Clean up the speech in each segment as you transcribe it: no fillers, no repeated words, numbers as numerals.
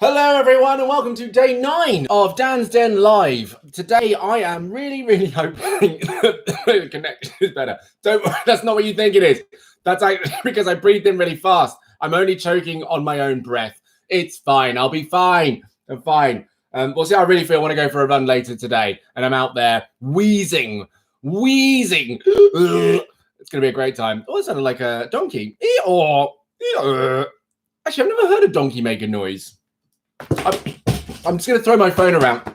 Hello everyone and welcome to day 9 of Dan's Den Live. Today I am really hoping the connection is better. Don't worry, that's not what you think it is. That's because I breathed in really fast. I'm only choking on my own breath. It's fine. I'll be fine. I'm fine. We'll see how I really feel. I want to go for a run later today and I'm out there wheezing. It's going to be a great time. Oh, it sounded like a donkey. Actually, I've never heard a donkey make a noise. I'm just going to throw my phone around.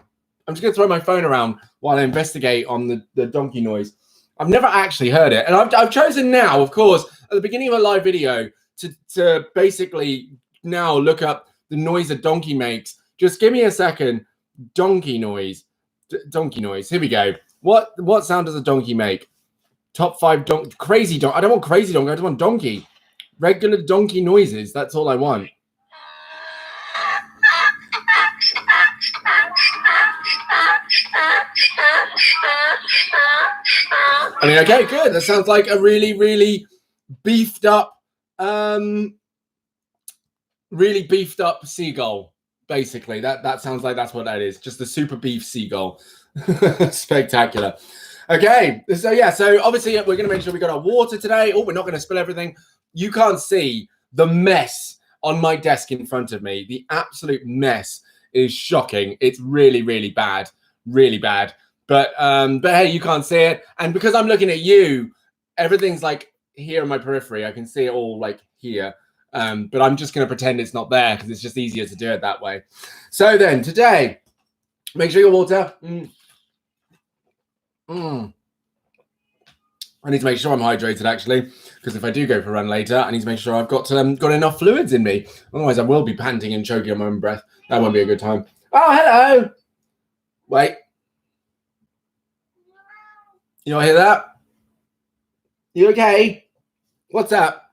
While I investigate on the donkey noise. I've never actually heard it. And I've chosen now, of course, at the beginning of a live video to basically now look up the noise a donkey makes. Just give me a second. Donkey noise. Donkey noise. Here we go. What sound does a donkey make? Top 5 crazy donkey. I don't want crazy donkey. I just want donkey. Regular donkey noises. That's all I want. I mean, okay, good. That sounds like a really beefed up seagull. Basically, that sounds like that's what that is. Just a super beef seagull. Spectacular. Okay, so obviously we're going to make sure we got our water today. Oh, we're not going to spill everything. You can't see the mess on my desk in front of me. The absolute mess is shocking. It's really bad. But hey, you can't see it. And because I'm looking at you, everything's like here in my periphery. I can see it all like here. But I'm just going to pretend it's not there because it's just easier to do it that way. So then today, make sure your water. I need to make sure I'm hydrated actually, because if I do go for a run later, I need to make sure I've got enough fluids in me. Otherwise, I will be panting and choking on my own breath. That won't be a good time. Oh, hello. Wait. You don't hear that? You okay? What's up?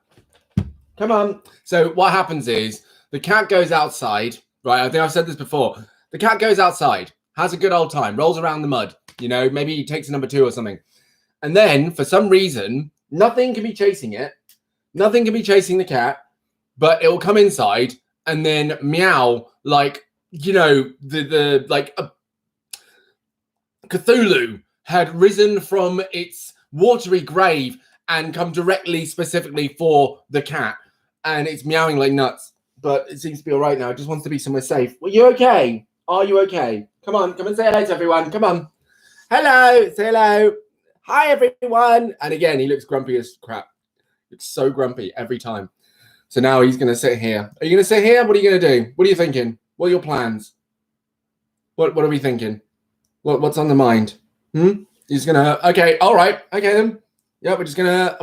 Come on. So what happens is the cat goes outside, right? I think I've said this before. The cat goes outside, has a good old time, rolls around the mud, maybe he takes a number 2 or something. And then for some reason, nothing can be chasing it. Nothing can be chasing the cat, but it will come inside and then meow like, like a Cthulhu had risen from its watery grave and come specifically for the cat. And it's meowing like nuts, but it seems to be all right now. It just wants to be somewhere safe. Well, you okay? Are you okay? Come on, come and say hello to everyone. Come on. Hello, say hello. Hi, everyone. And again, he looks grumpy as crap. It's so grumpy every time. So now he's going to sit here. Are you going to sit here? What are you going to do? What are you thinking? What are your plans? What are we thinking? What's on the mind? He's going to, okay, all right. Okay, then. Yeah, are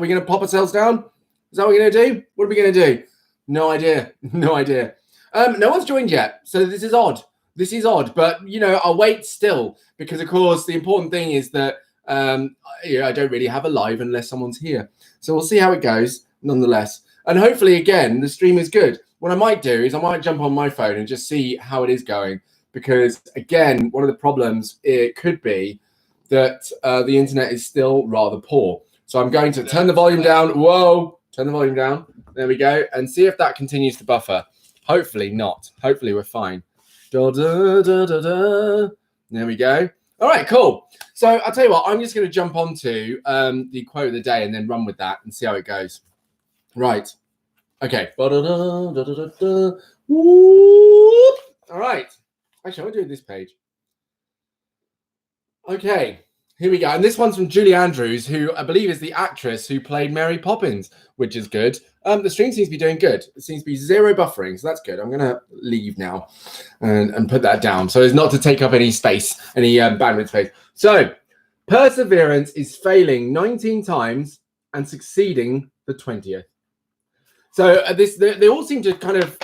we going to pop ourselves down? Is that what we're going to do? What are we going to do? No idea. No one's joined yet. So this is odd. But, I'll wait still because, of course, the important thing is that I don't really have a live unless someone's here. So we'll see how it goes nonetheless. And hopefully, again, the stream is good. What I might do is I might jump on my phone and just see how it is going. Because, again, one of the problems, it could be that the internet is still rather poor. So I'm going to turn the volume down. Whoa, turn the volume down. There we go. And see if that continues to buffer. Hopefully not. Hopefully we're fine. Da, da, da, da, da. There we go. All right, cool. So I'll tell you what, I'm just going to jump onto the quote of the day and then run with that and see how it goes. Right. Okay. All right. Actually, I'll do this page. Okay. Here we go. And this one's from Julie Andrews, who I believe is the actress who played Mary Poppins, which is good. The stream seems to be doing good. It seems to be 0 buffering, so that's good. I'm going to leave now and put that down so as not to take up any space, any bandwidth space. So, perseverance is failing 19 times and succeeding the 20th. So they all seem to kind of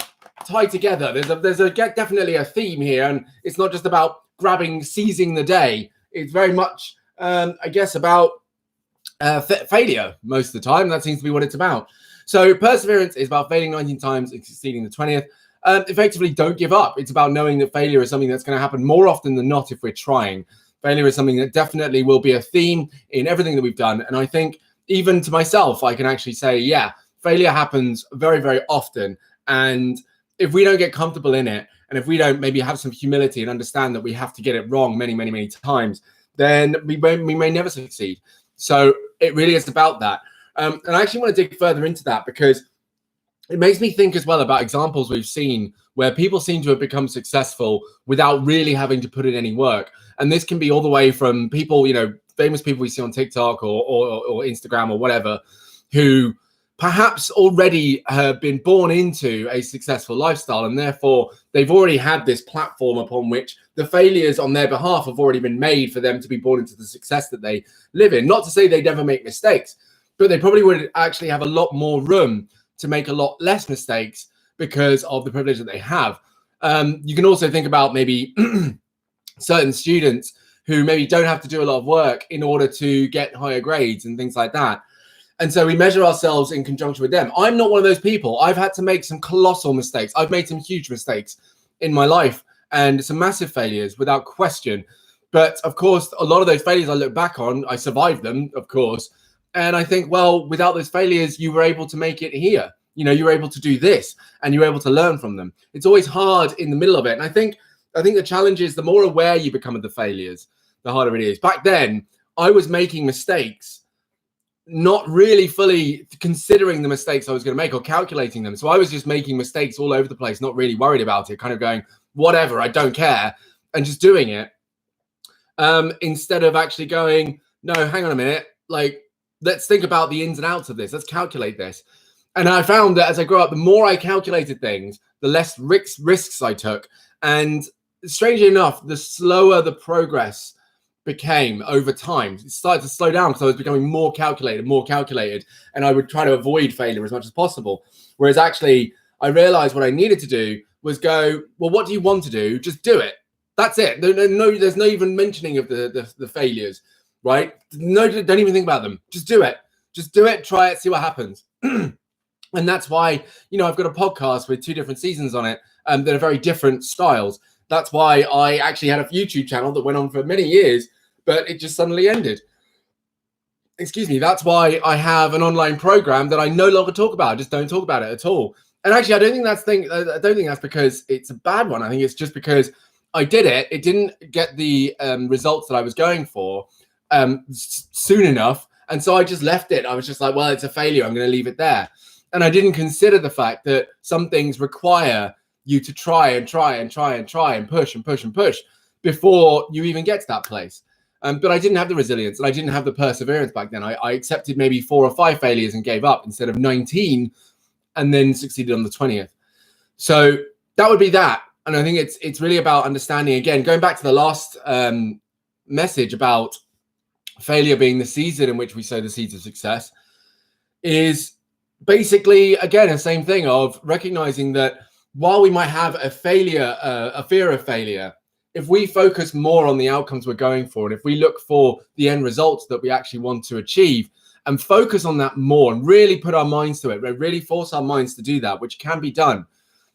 tie together. There's definitely a theme here, and it's not just about seizing the day. It's very much, I guess, about failure most of the time. That seems to be what it's about. So perseverance is about failing 19 times and succeeding the 20th. Effectively, don't give up. It's about knowing that failure is something that's going to happen more often than not if we're trying. Failure is something that definitely will be a theme in everything that we've done. And I think even to myself, I can actually say, yeah, failure happens very, very often. And if we don't get comfortable in it, and And if we don't maybe have some humility and understand that we have to get it wrong many, many, many times, then we may never succeed. So it really is about that. And I actually want to dig further into that, because it makes me think as well about examples we've seen where people seem to have become successful without really having to put in any work. And this can be all the way from people, famous people we see on TikTok or Instagram or whatever, who perhaps already have been born into a successful lifestyle, and therefore they've already had this platform upon which the failures on their behalf have already been made for them to be born into the success that they live in. Not to say they never make mistakes, but they probably would actually have a lot more room to make a lot less mistakes because of the privilege that they have. You can also think about maybe certain students who maybe don't have to do a lot of work in order to get higher grades and things like that. And so we measure ourselves in conjunction with them. I'm not one of those people. I've had to make some colossal mistakes. I've made some huge mistakes in my life and some massive failures without question. But of course, a lot of those failures I look back on, I survived them, of course. And I think, well, without those failures, you were able to make it here. You were able to do this and you were able to learn from them. It's always hard in the middle of it. And I think the challenge is the more aware you become of the failures, the harder it is. Back then, I was making mistakes, not really fully considering the mistakes I was going to make or calculating them. So I was just making mistakes all over the place, not really worried about it, kind of going, whatever, I don't care, and just doing it. Instead of actually going, no, hang on a minute, let's think about the ins and outs of this. Let's calculate this. And I found that as I grew up, the more I calculated things, the less risks I took. And strangely enough, the slower the progress became over time. It started to slow down because I was becoming more calculated, and I would try to avoid failure as much as possible. Whereas actually, I realized what I needed to do was go, well, what do you want to do? Just do it. That's it. There's no even mentioning of the failures, right? No, don't even think about them. Just do it. Just do it. Try it. See what happens. And that's why, I've got a podcast with 2 different seasons on it that are very different styles. That's why I actually had a YouTube channel that went on for many years, but it just suddenly ended. Excuse me. That's why I have an online program that I no longer talk about. I just don't talk about it at all. And actually, I don't think that's because it's a bad one. I think it's just because I did it. It didn't get the results that I was going for soon enough. And so I just left it. I was just like, well, it's a failure. I'm going to leave it there. And I didn't consider the fact that some things require you to try and push before you even get to that place. But I didn't have the resilience and I didn't have the perseverance back then. I accepted maybe 4 or 5 failures and gave up instead of 19 and then succeeded on the 20th. So that would be that. And I think it's really about understanding, again, going back to the last message about failure being the season in which we sow the seeds of success, is basically, again, the same thing of recognizing that while we might have a fear of failure, if we focus more on the outcomes we're going for, and if we look for the end results that we actually want to achieve and focus on that more and really put our minds to it, really force our minds to do that, which can be done,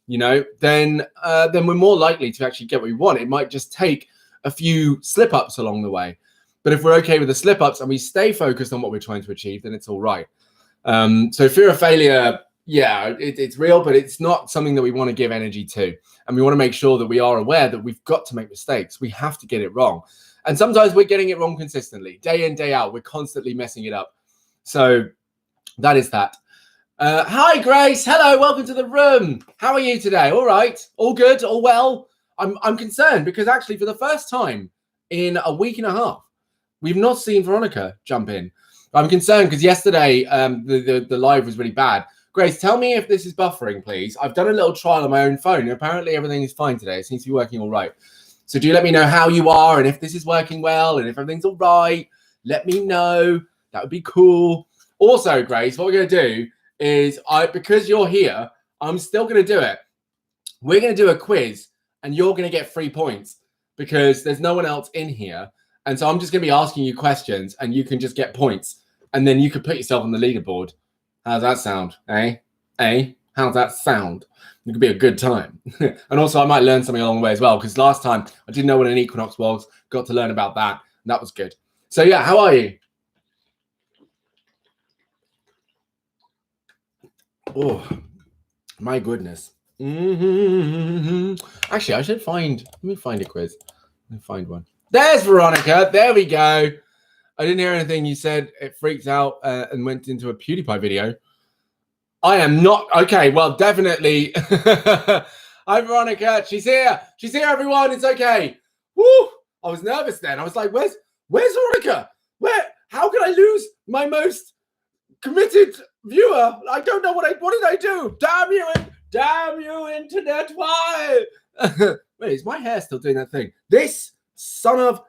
then we're more likely to actually get what we want. It might just take a few slip-ups along the way. But if we're okay with the slip-ups and we stay focused on what we're trying to achieve, then it's all right. So fear of failure, yeah, it's real, but it's not something that we want to give energy to. And we want to make sure that we are aware that we've got to make mistakes. We have to get it wrong. And sometimes we're getting it wrong consistently. Day in, day out, we're constantly messing it up. So that is that. Hi, Grace. Hello. Welcome to the room. How are you today? All right. All good. All well. I'm concerned because actually for the first time in a week and a half, we've not seen Veronica jump in. I'm concerned because yesterday the live was really bad. Grace, tell me if this is buffering, please. I've done a little trial on my own phone. And apparently everything is fine today. It seems to be working all right. So do let me know how you are and if this is working well and if everything's all right. Let me know. That would be cool. Also, Grace, what we're going to do is because you're here, I'm still going to do it. We're going to do a quiz and you're going to get 3 points because there's no one else in here. And so I'm just going to be asking you questions and you can just get points. And then you could put yourself on the leaderboard. How's that sound? How's that sound? It could be a good time. And also I might learn something along the way as well, because last time I didn't know what an equinox was, got to learn about that. And that was good. So yeah, how are you? Oh, my goodness. Actually, I should find. Let me find a quiz. Let me find one. There's Veronica. There we go. I didn't hear anything. You said it freaked out and went into a PewDiePie video. I am not. Okay, well, definitely. Hi, Veronica. She's here. She's here, everyone. It's okay. Woo! I was nervous then. I was like, where's Veronica? How can I lose my most committed viewer? I don't know what did I do? Damn you, internet. Why? Wait, is my hair still doing that thing? This son of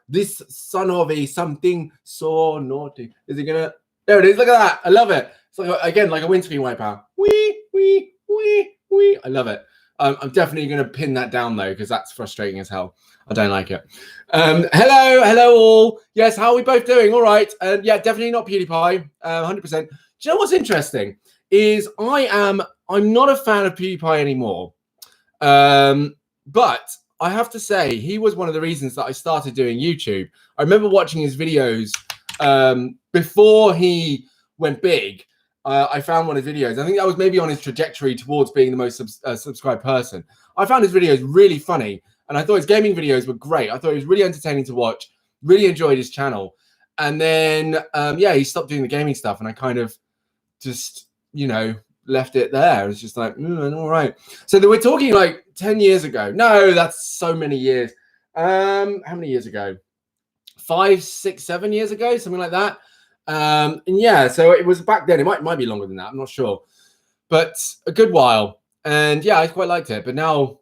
a something so naughty. Is it gonna? There it is. Look at that. I love it. It's like again like a windscreen wiper. Wee wee wee wee. I love it. I'm definitely going to pin that down though because that's frustrating as hell. I don't like it. Hello all. Yes, how are we both doing? All right. Yeah, definitely not PewDiePie. 100%. Do you know what's interesting is I'm not a fan of PewDiePie anymore. But I have to say he was one of the reasons that I started doing YouTube. I remember watching his videos before he went big. I found one of his videos. I think that was maybe on his trajectory towards being the most subscribed person. I found his videos really funny, and I thought his gaming videos were great. I thought it was really entertaining to watch. Really enjoyed his channel. And then, yeah, he stopped doing the gaming stuff, and I kind of just, left it there. It's just like, all right. So we're talking like 10 years ago. No, that's so many years. How many years ago? 5, 6, 7 years ago, something like that. And yeah, so it was back then. It might be longer than that. I'm not sure, but a good while. And yeah, I quite liked it. But now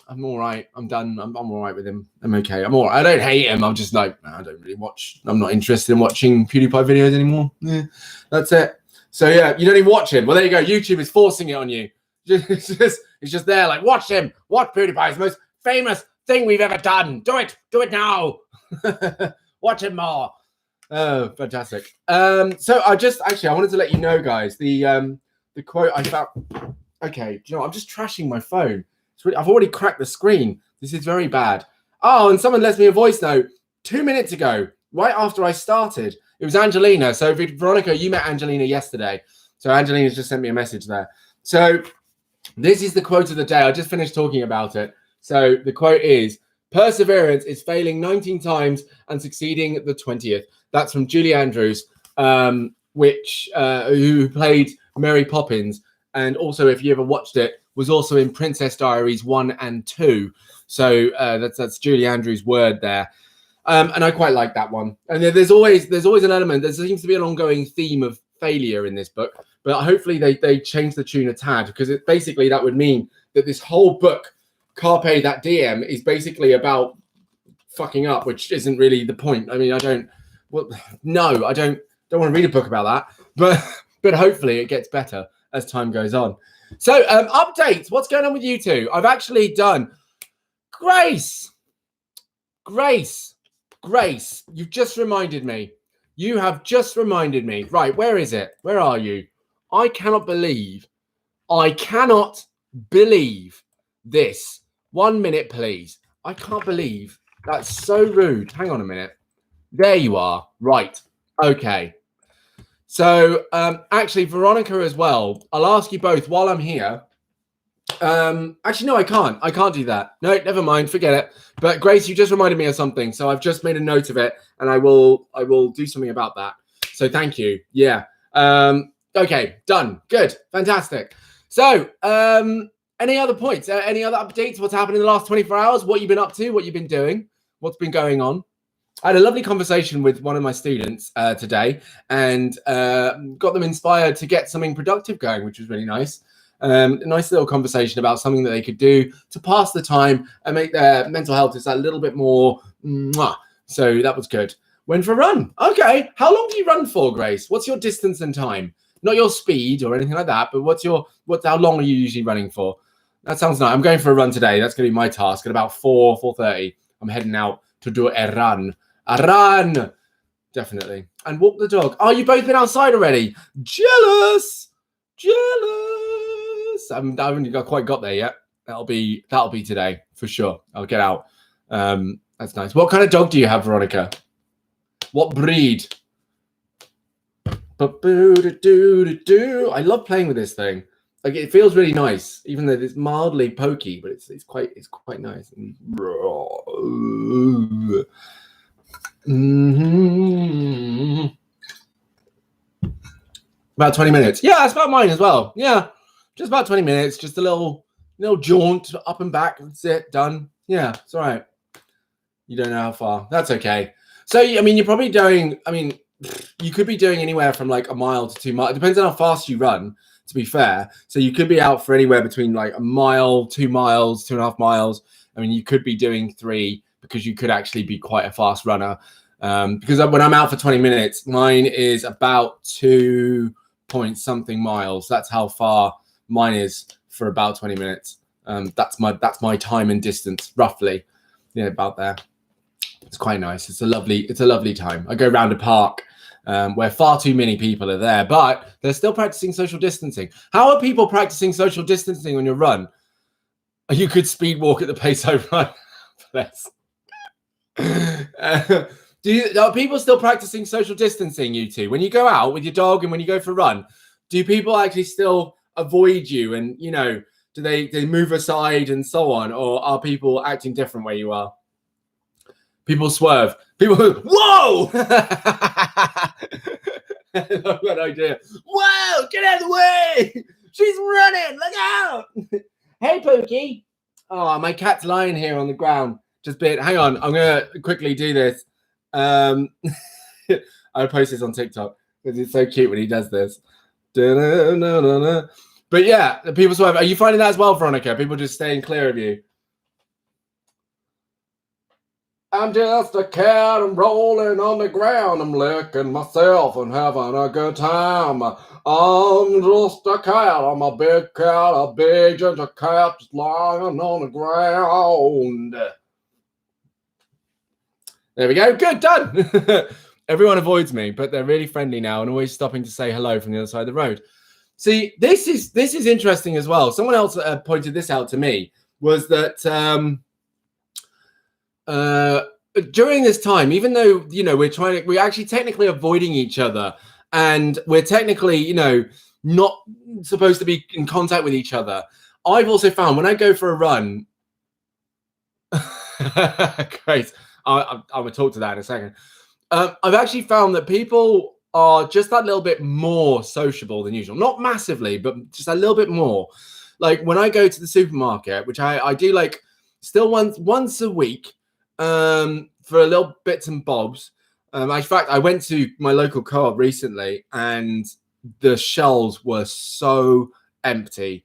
I'm all right. I'm done. I'm all right with him. I'm okay. I'm all right. I don't hate him. I'm just like, I don't really watch. I'm not interested in watching PewDiePie videos anymore. Yeah, that's it. So yeah, you don't even watch him. Well, there you go. YouTube is forcing it on you. It's just there. Like, watch him. Watch PewDiePie. It's the most famous thing we've ever done. Do it. Do it now. Watch him more. Oh, fantastic. So I wanted to let you know, guys, the quote I found. Okay, you know, I'm just trashing my phone. I've already cracked the screen. This is very bad. Oh, and someone left me a voice note 2 minutes ago, right after I started. It was Angelina. So Veronica, you met Angelina yesterday. So Angelina's just sent me a message there. So this is the quote of the day. I just finished talking about it. So the quote is, "Perseverance is failing 19 times and succeeding the 20th. That's from Julie Andrews, who played Mary Poppins. And also, if you ever watched it, was also in Princess Diaries 1 and 2. So that's Julie Andrews' word there. And I quite like that one. And there's always an element. There seems to be an ongoing theme of failure in this book. But hopefully they change the tune a tad, because basically that would mean that this whole book, Carpe That Diem, is basically about fucking up, which isn't really the point. I mean, I don't want to read a book about that. But hopefully it gets better as time goes on. So updates. What's going on with you two? I've actually done Grace. You've just reminded me. You have just reminded me. Right, where is it? Where are you? I cannot believe this. 1 minute, please. I can't believe. That's so rude. Hang on a minute. There you are. Right. Okay. So actually, Veronica as well. I'll ask you both while I'm here. Actually, no, I can't do that. No, never mind. Forget it. But Grace, you just reminded me of something. So I've just made a note of it, and I will do something about that. So thank you. Yeah. Okay, done. Good. Fantastic. So any other points? Any other updates? What's happened in the last 24 hours? What you've been up to? What you've been doing? What's been going on? I had a lovely conversation with one of my students today, and got them inspired to get something productive going, which was really nice. A nice little conversation about something that they could do to pass the time and make their mental health just a little bit more mwah. So that was good. Went for a run. Okay. How long do you run for, Grace? What's your distance and time? Not your speed or anything like that, but how long are you usually running for? That sounds nice. I'm going for a run today. That's going to be my task. At about 4:30, I'm heading out to do a run. A run! Definitely. And walk the dog. Oh, you've both been outside already. Jealous! I haven't quite got there yet. That'll be today for sure. I'll get out. That's nice. What kind of dog do you have, Veronica? What breed? I love playing with this thing. Like it feels really nice, even though it's mildly pokey, but it's quite nice. Mm-hmm. About 20 minutes. Yeah, that's about mine as well. Yeah, just about 20 minutes. Just a little jaunt up and back. That's it. Done. Yeah, it's all right. You don't know how far. That's okay. So, I mean, you're probably doing, I mean, you could be doing anywhere from like a mile to 2 miles. It depends on how fast you run, to be fair. So you could be out for anywhere between like a mile, 2 miles, 2.5 miles. I mean, you could be doing 3 because you could actually be quite a fast runner. Because when I'm out for 20 minutes, mine is about 2 point something miles. That's how far mine is for about 20 minutes. That's my time and distance, roughly. Yeah, about there. It's quite nice. It's a lovely time. I go around a park where far too many people are there, but they're still practicing social distancing. How are people practicing social distancing on your run? You could speed walk at the pace I run. Are people still practicing social distancing, you two? When you go out with your dog and when you go for a run, do people actually still avoid you? And, do they move aside and so on? Or are people acting different where you are? People swerve. People, whoa! What idea. Whoa, get out of the way! She's running, look out! Hey, Pookie. Oh, my cat's lying here on the ground. Hang on, I'm going to quickly do this. I'll post this on TikTok because it's so cute when he does this. But yeah, the people swerve. Are you finding that as well, Veronica? People just staying clear of you? I'm just a cat, I'm rolling on the ground, I'm licking myself and having a good time. I'm just a cat, I'm a big cat, a big gentle cat, just lying on the ground. There we go, good, done. Everyone avoids me, but they're really friendly now and always stopping to say hello from the other side of the road. See, this is interesting as well. Someone else pointed this out to me, was that during this time, even though we're actually technically avoiding each other, and we're technically not supposed to be in contact with each other. I've also found when I go for a run, great. I will talk to that in a second. I've actually found that people are just that little bit more sociable than usual. Not massively, but just a little bit more. Like when I go to the supermarket, which I do like still once a week. For a little bits and bobs. In fact, I went to my local co-op recently and the shelves were so empty.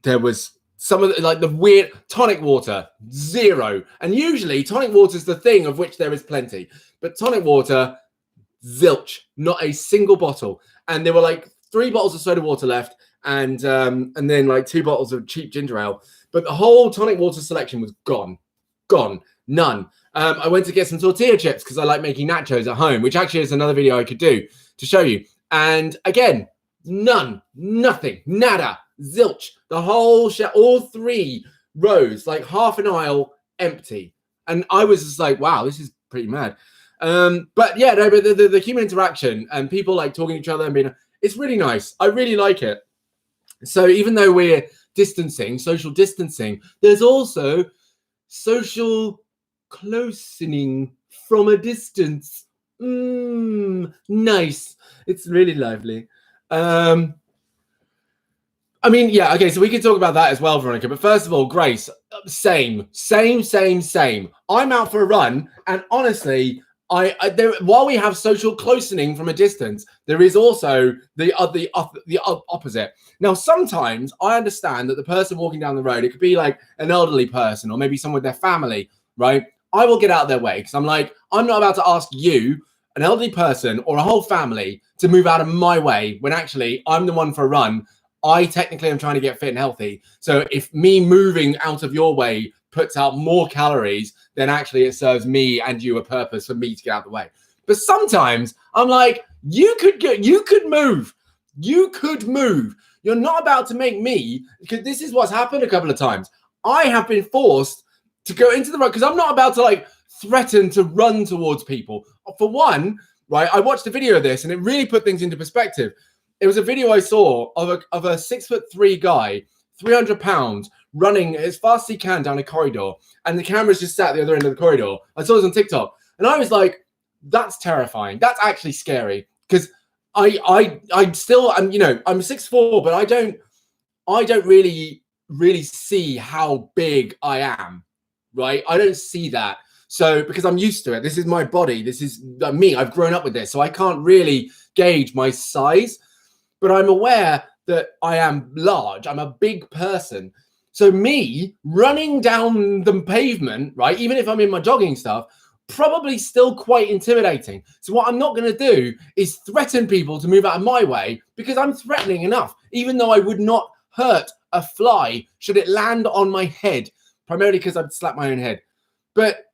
There was some of the weird tonic water, 0. And usually tonic water is the thing of which there is plenty. But tonic water, zilch, not a single bottle. And there were like 3 bottles of soda water left and then like 2 bottles of cheap ginger ale. But the whole tonic water selection was gone. None. I went to get some tortilla chips because I like making nachos at home, which actually is another video I could do to show you. And again, nothing, nada, zilch. The whole all 3 rows, like half an aisle, empty. And I was just like, wow, this is pretty mad. But yeah, no, but the human interaction and people like talking to each other and it's really nice. I really like it. So even though we're social distancing, there's also social closening from a distance. Nice. It's really lively. I mean, yeah, okay, so we can talk about that as well, Veronica. But first of all, Grace, same. I'm out for a run, and honestly, while we have social closening from a distance, there is also the opposite. Now, sometimes I understand that the person walking down the road, it could be like an elderly person or maybe someone with their family, right? I will get out of their way because I'm like, I'm not about to ask you, an elderly person or a whole family, to move out of my way when actually I'm the one for a run. I technically am trying to get fit and healthy. So if me moving out of your way puts out more calories, then actually it serves me and you a purpose for me to get out of the way. But sometimes I'm like, you could move. You're not about to make me, because this is what's happened a couple of times. I have been forced to go into the road because I'm not about to like threaten to run towards people. For one, right, I watched a video of this and it really put things into perspective. It was a video I saw of a 6'3" guy, 300 pounds, running as fast as he can down a corridor, and the camera's just sat at the other end of the corridor. I saw this on TikTok, and I was like, that's terrifying. That's actually scary, because I'm still, I'm 6'4", but I don't really see how big I am, right? I don't see that. So because I'm used to it, this is my body, this is me, I've grown up with this, so I can't really gauge my size, but I'm aware that I am large, I'm a big person. So me running down the pavement, right, even if I'm in my jogging stuff, probably still quite intimidating. So what I'm not going to do is threaten people to move out of my way, because I'm threatening enough, even though I would not hurt a fly should it land on my head, primarily because I'd slap my own head. But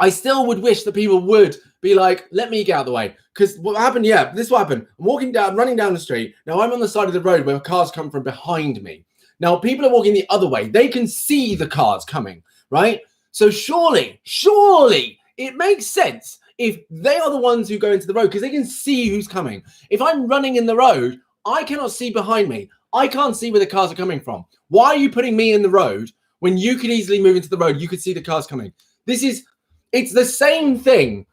I still would wish that people would be like, let me get out of the way. Because what happened, this is what happened. I'm running down the street. Now I'm on the side of the road where cars come from behind me. Now people are walking the other way. They can see the cars coming, right? So surely it makes sense if they are the ones who go into the road, because they can see who's coming. If I'm running in the road, I cannot see behind me. I can't see where the cars are coming from. Why are you putting me in the road when you could easily move into the road? You could see the cars coming. It's the same thing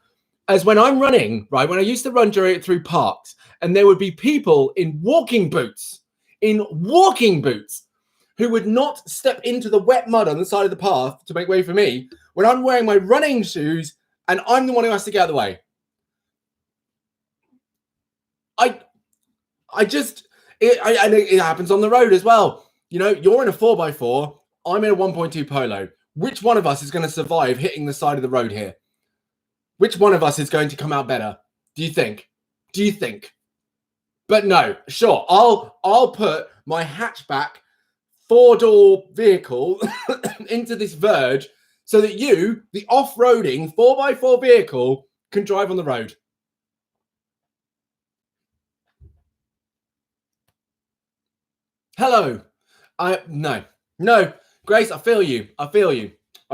as when I'm running, right? When I used to run through parks, and there would be people in walking boots, who would not step into the wet mud on the side of the path to make way for me when I'm wearing my running shoes and I'm the one who has to get out of the way. It happens on the road as well. You're in a 4x4, I'm in a 1.2 Polo. Which one of us is going to survive hitting the side of the road here? Which one of us is going to come out better? Do you think? But no, sure, I'll put my hatchback 4-door vehicle into this verge so that you, the off-roading 4x4 vehicle, can drive on the road. Hello. No, Grace, I feel you. I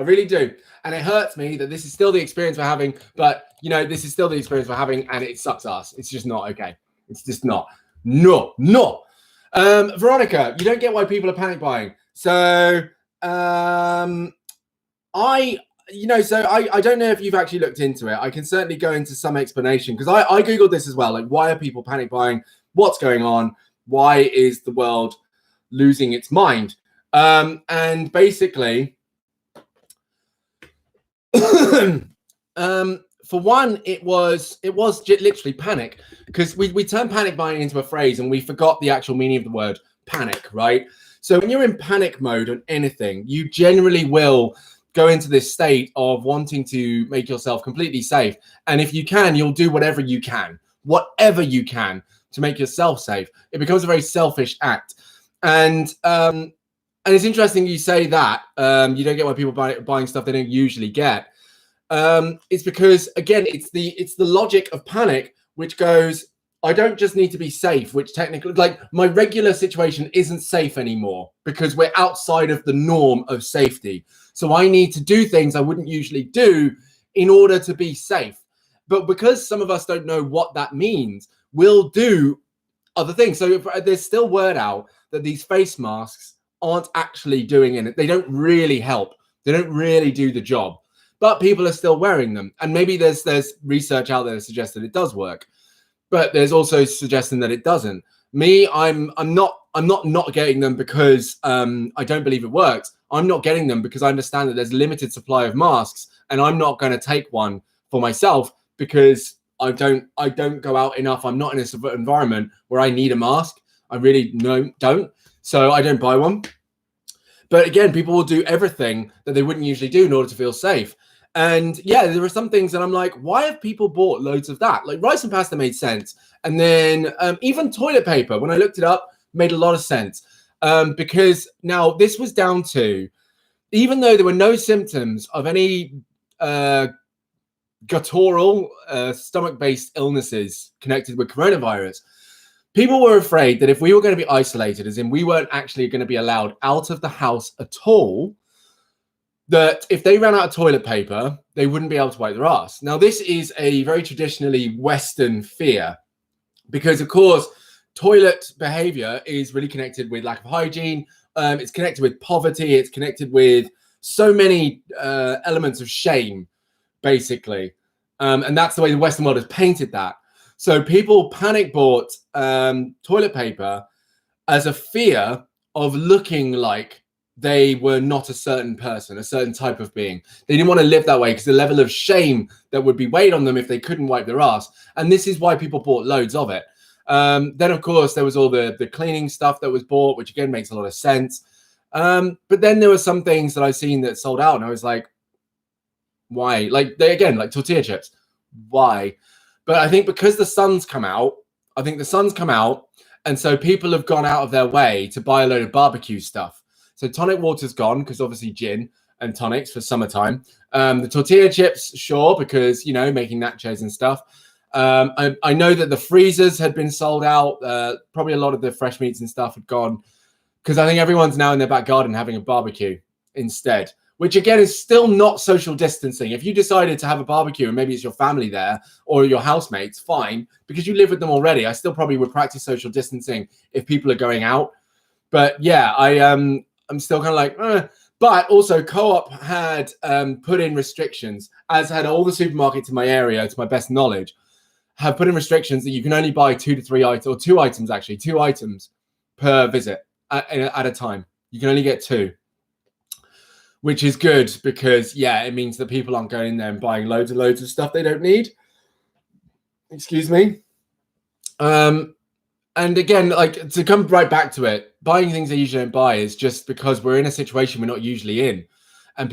really do. And it hurts me that this is still the experience we're having, but this is still the experience we're having, and it sucks ass. It's just not okay. It's just not. No. Veronica, you don't get why people are panic buying. So, I don't know if you've actually looked into it. I can certainly go into some explanation, because I Googled this as well. Like, why are people panic buying? What's going on? Why is the world losing its mind? And basically, for one, it was literally panic, because we turned panic buying into a phrase and we forgot the actual meaning of the word panic, right? So when you're in panic mode on anything, you generally will go into this state of wanting to make yourself completely safe. And if you can, you'll do whatever you can to make yourself safe. It becomes a very selfish act. And it's interesting you say that you don't get why people buying stuff they don't usually get. It's because, again, it's the logic of panic, which goes, I don't just need to be safe, which technically, like, my regular situation isn't safe anymore because we're outside of the norm of safety. So I need to do things I wouldn't usually do in order to be safe. But because some of us don't know what that means, we'll do other things. So there's still word out that these face masks aren't actually doing it. They don't really help. They don't really do the job. But people are still wearing them. And maybe there's research out there that suggests that it does work. But there's also suggesting that it doesn't. Me, I'm not getting them because I don't believe it works. I'm not getting them because I understand that there's a limited supply of masks, and I'm not going to take one for myself because I don't go out enough. I'm not in an environment where I need a mask. I really don't. So I don't buy one. But again, people will do everything that they wouldn't usually do in order to feel safe. And yeah, there are some things that I'm like, why have people bought loads of that? Like rice and pasta made sense. And then even toilet paper, when I looked it up, made a lot of sense. Because now this was down to, even though there were no symptoms of any guttural stomach-based illnesses connected with coronavirus, people were afraid that if we were going to be isolated, as in we weren't actually going to be allowed out of the house at all, that if they ran out of toilet paper, they wouldn't be able to wipe their ass. Now, this is a very traditionally Western fear because, of course, toilet behavior is really connected with lack of hygiene. It's connected with poverty. It's connected with so many elements of shame, basically. And that's the way the Western world has painted that. So people panic bought toilet paper as a fear of looking like they were not a certain person, a certain type of being. They didn't want to live that way because the level of shame that would be weighed on them if they couldn't wipe their ass. And this is why people bought loads of it. Then, of course, there was all the cleaning stuff that was bought, which again makes a lot of sense. But then there were some things that I've seen that sold out, and I was like, why? Like like tortilla chips. Why? But I think because the sun's come out, and so people have gone out of their way to buy a load of barbecue stuff. So tonic water's gone because obviously gin and tonics for summertime. The tortilla chips, sure, because, you know, making nachos and stuff. I know that the freezers had been sold out. Probably a lot of the fresh meats and stuff had gone because I think everyone's now in their back garden having a barbecue instead, which again is still not social distancing. If you decided to have a barbecue and maybe it's your family there or your housemates, fine, because you live with them already. I still probably would practice social distancing if people are going out. But yeah, I'm still kind of like, But also Co-op had put in restrictions, as had all the supermarkets in my area, to my best knowledge, have put in restrictions that you can only buy 2 to 3 items, or 2 items actually, 2 items per visit at a time. You can only get 2. Which is good because, yeah, it means that people aren't going in there and buying loads and loads of stuff they don't need. Excuse me. And again, like, to come right back to it, buying things they usually don't buy is just because we're in a situation we're not usually in. And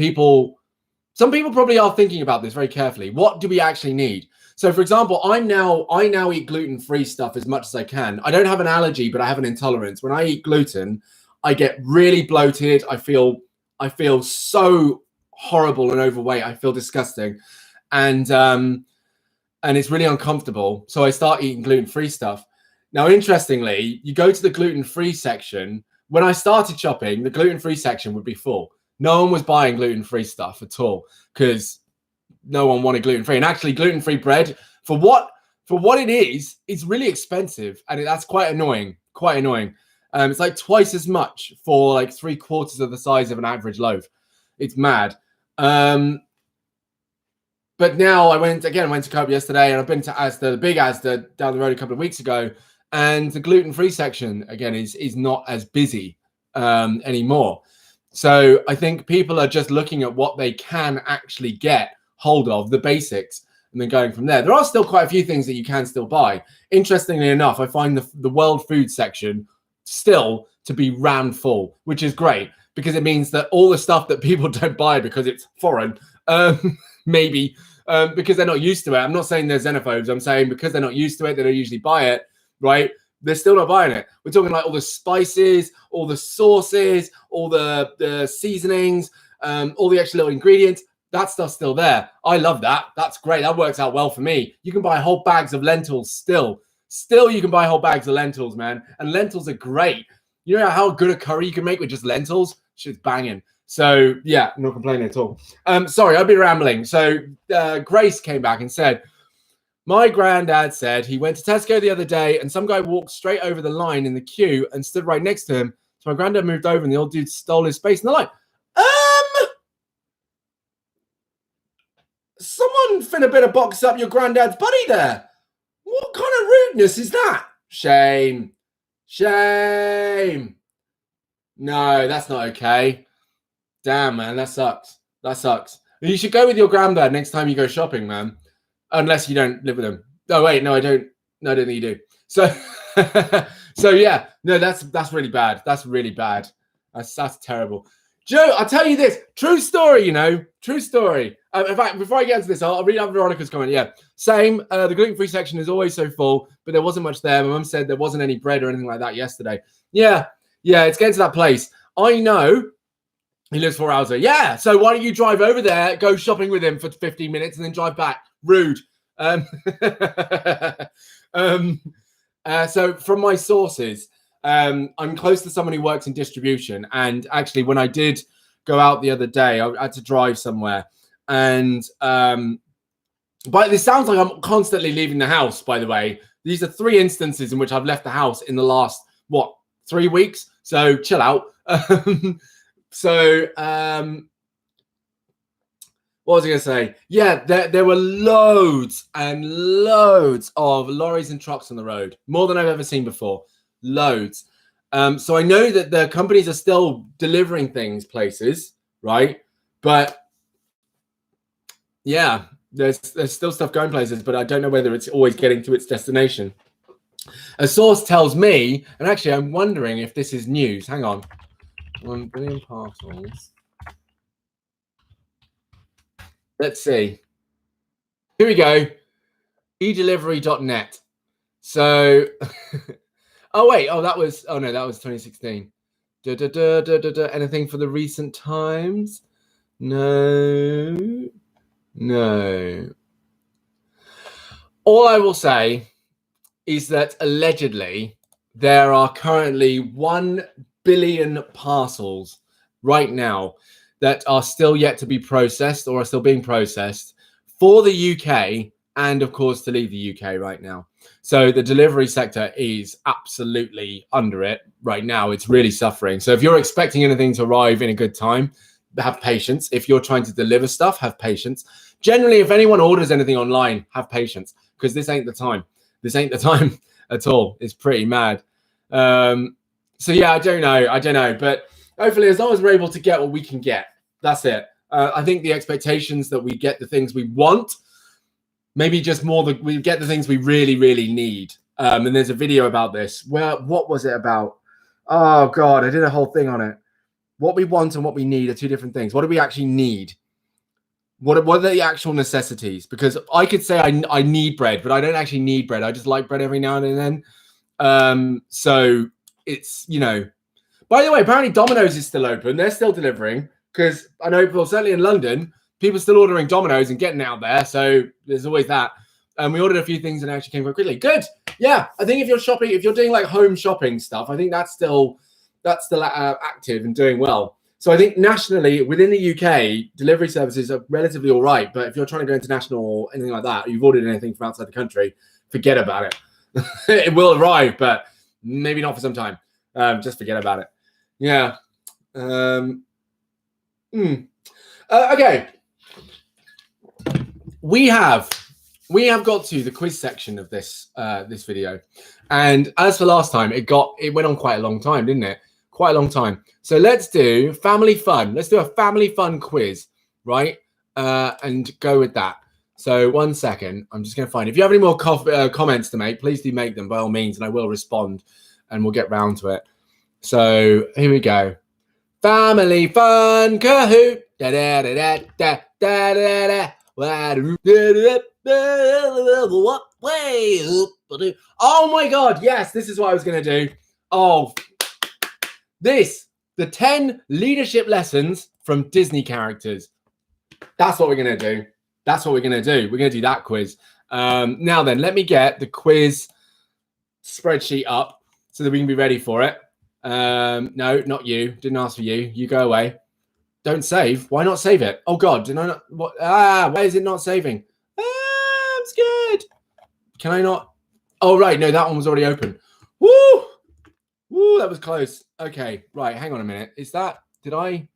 some people probably are thinking about this very carefully. What do we actually need? So, for example, I now eat gluten-free stuff as much as I can. I don't have an allergy, but I have an intolerance. When I eat gluten, I get really bloated. I feel so horrible and overweight. I feel disgusting. And it's really uncomfortable. So I start eating gluten-free stuff. Now, interestingly, you go to the gluten-free section. When I started shopping, the gluten-free section would be full. No one was buying gluten-free stuff at all because no one wanted gluten-free. And actually, gluten-free bread, for what it is, it's really expensive. And that's quite annoying. It's like twice as much for like 3/4 of the size of an average loaf. It's mad. But now I went to Co-op yesterday, and I've been to Asda, the big Asda down the road a couple of weeks ago. And the gluten-free section, again, is not as busy anymore. So I think people are just looking at what they can actually get hold of, the basics, and then going from there. There are still quite a few things that you can still buy. Interestingly enough, I find the world food section still to be rammed full, which is great because it means that all the stuff that people don't buy because it's foreign, maybe because they're not used to it. I'm not saying they're xenophobes. I'm saying because they're not used to it, they don't usually buy it. Right? They're still not buying it. We're talking like all the spices, all the sauces, all the seasonings, all the extra little ingredients. That stuff's still there. I love that. That's great. That works out well for me. You can buy whole bags of lentils still. Still, you can buy whole bags of lentils, man. And lentils are great. You know how good a curry you can make with just lentils? Shit's banging. So, yeah, I'm not complaining at all. Sorry, I've been rambling. So, Grace came back and said, my granddad said he went to Tesco the other day and some guy walked straight over the line in the queue and stood right next to him. So my granddad moved over and the old dude stole his space. And they're like, someone finna better box up your granddad's buddy there. What kind of rudeness is that? Shame. No, that's not okay. Damn, man, that sucks. You should go with your granddad next time you go shopping, man. Unless you don't live with him. Oh wait, no, I don't. No, I don't think you do. So, so yeah, no, that's really bad. That's really bad. That's terrible. Joe, I'll tell you this. True story, True story. In fact, before I get into this, I'll read out Veronica's comment. Yeah, same. The gluten-free section is always so full, but there wasn't much there. My mum said there wasn't any bread or anything like that yesterday. Yeah, it's getting to that place. I know. He lives 4 hours away. Yeah, so why don't you drive over there, go shopping with him for 15 minutes, and then drive back? Rude. So from my sources, I'm close to someone who works in distribution. And actually, when I did go out the other day, I had to drive somewhere. And but this sounds like I'm constantly leaving the house, by the way. These are 3 instances in which I've left the house in the last, what, 3 weeks? So chill out. What was I going to say? Yeah, there were loads and loads of lorries and trucks on the road, more than I've ever seen before. Loads. So I know that the companies are still delivering things places, right? But yeah, there's still stuff going places, but I don't know whether it's always getting to its destination. A source tells me, and actually I'm wondering if this is news. Hang on. 1 billion parcels. Let's see. Here we go. edelivery.net. So, oh wait, that was 2016. Anything for the recent times? No. All I will say is that allegedly there are currently 1 billion parcels right now that are still yet to be processed or are still being processed for the UK and, of course, to leave the UK right now. So the delivery sector is absolutely under it right now. It's really suffering. So if you're expecting anything to arrive in a good time, have patience. If you're trying to deliver stuff, have patience. Generally, if anyone orders anything online, have patience, because this ain't the time. This ain't the time at all. It's pretty mad. So yeah, I don't know. But hopefully, as long as we're able to get what we can get, that's it. I think the expectations that we get the things we want, maybe just more that we get the things we really, really need. And there's a video about this. What was it about? Oh God, I did a whole thing on it. What we want and what we need are 2 different things. What do we actually need? What are the actual necessities? Because I could say I need bread, but I don't actually need bread. I just like bread every now and then. So it's, by the way, apparently Domino's is still open. They're still delivering, because I know people, certainly in London, people are still ordering Domino's and getting out there. So there's always that. And we ordered a few things and it actually came quite quickly. Good. Yeah. I think if you're shopping, if you're doing like home shopping stuff, I think that's still active and doing well. So I think nationally, within the UK, delivery services are relatively all right. But if you're trying to go international or anything like that, or you've ordered anything from outside the country, forget about it. It will arrive, but maybe not for some time. Just forget about it. Yeah. Okay. We have got to the quiz section of this this video, and as for last time, it went on quite a long time, didn't it? Quite a long time. So let's do family fun. Let's do a family fun quiz, right? And go with that. So 1 second, I'm just going to find. If you have any more comments to make, please do make them by all means, and I will respond, and we'll get round to it. So here we go. Family fun Kahoot. Da da da da da da da da. Oh my God! Yes, this is what I was going to do. Oh, the 10 leadership lessons from Disney characters. That's what we're going to do. That's what we're going to do. We're going to do that quiz. Now then, let me get the quiz spreadsheet up so that we can be ready for it. No, not you. Didn't ask for you. You go away. Don't save. Why not save it? Oh God, did I not? What? Why is it not saving? I'm scared. Can I not? Oh right, no, that one was already open. Woo! Woo, that was close. Okay, right. Hang on a minute. Is that? Did I?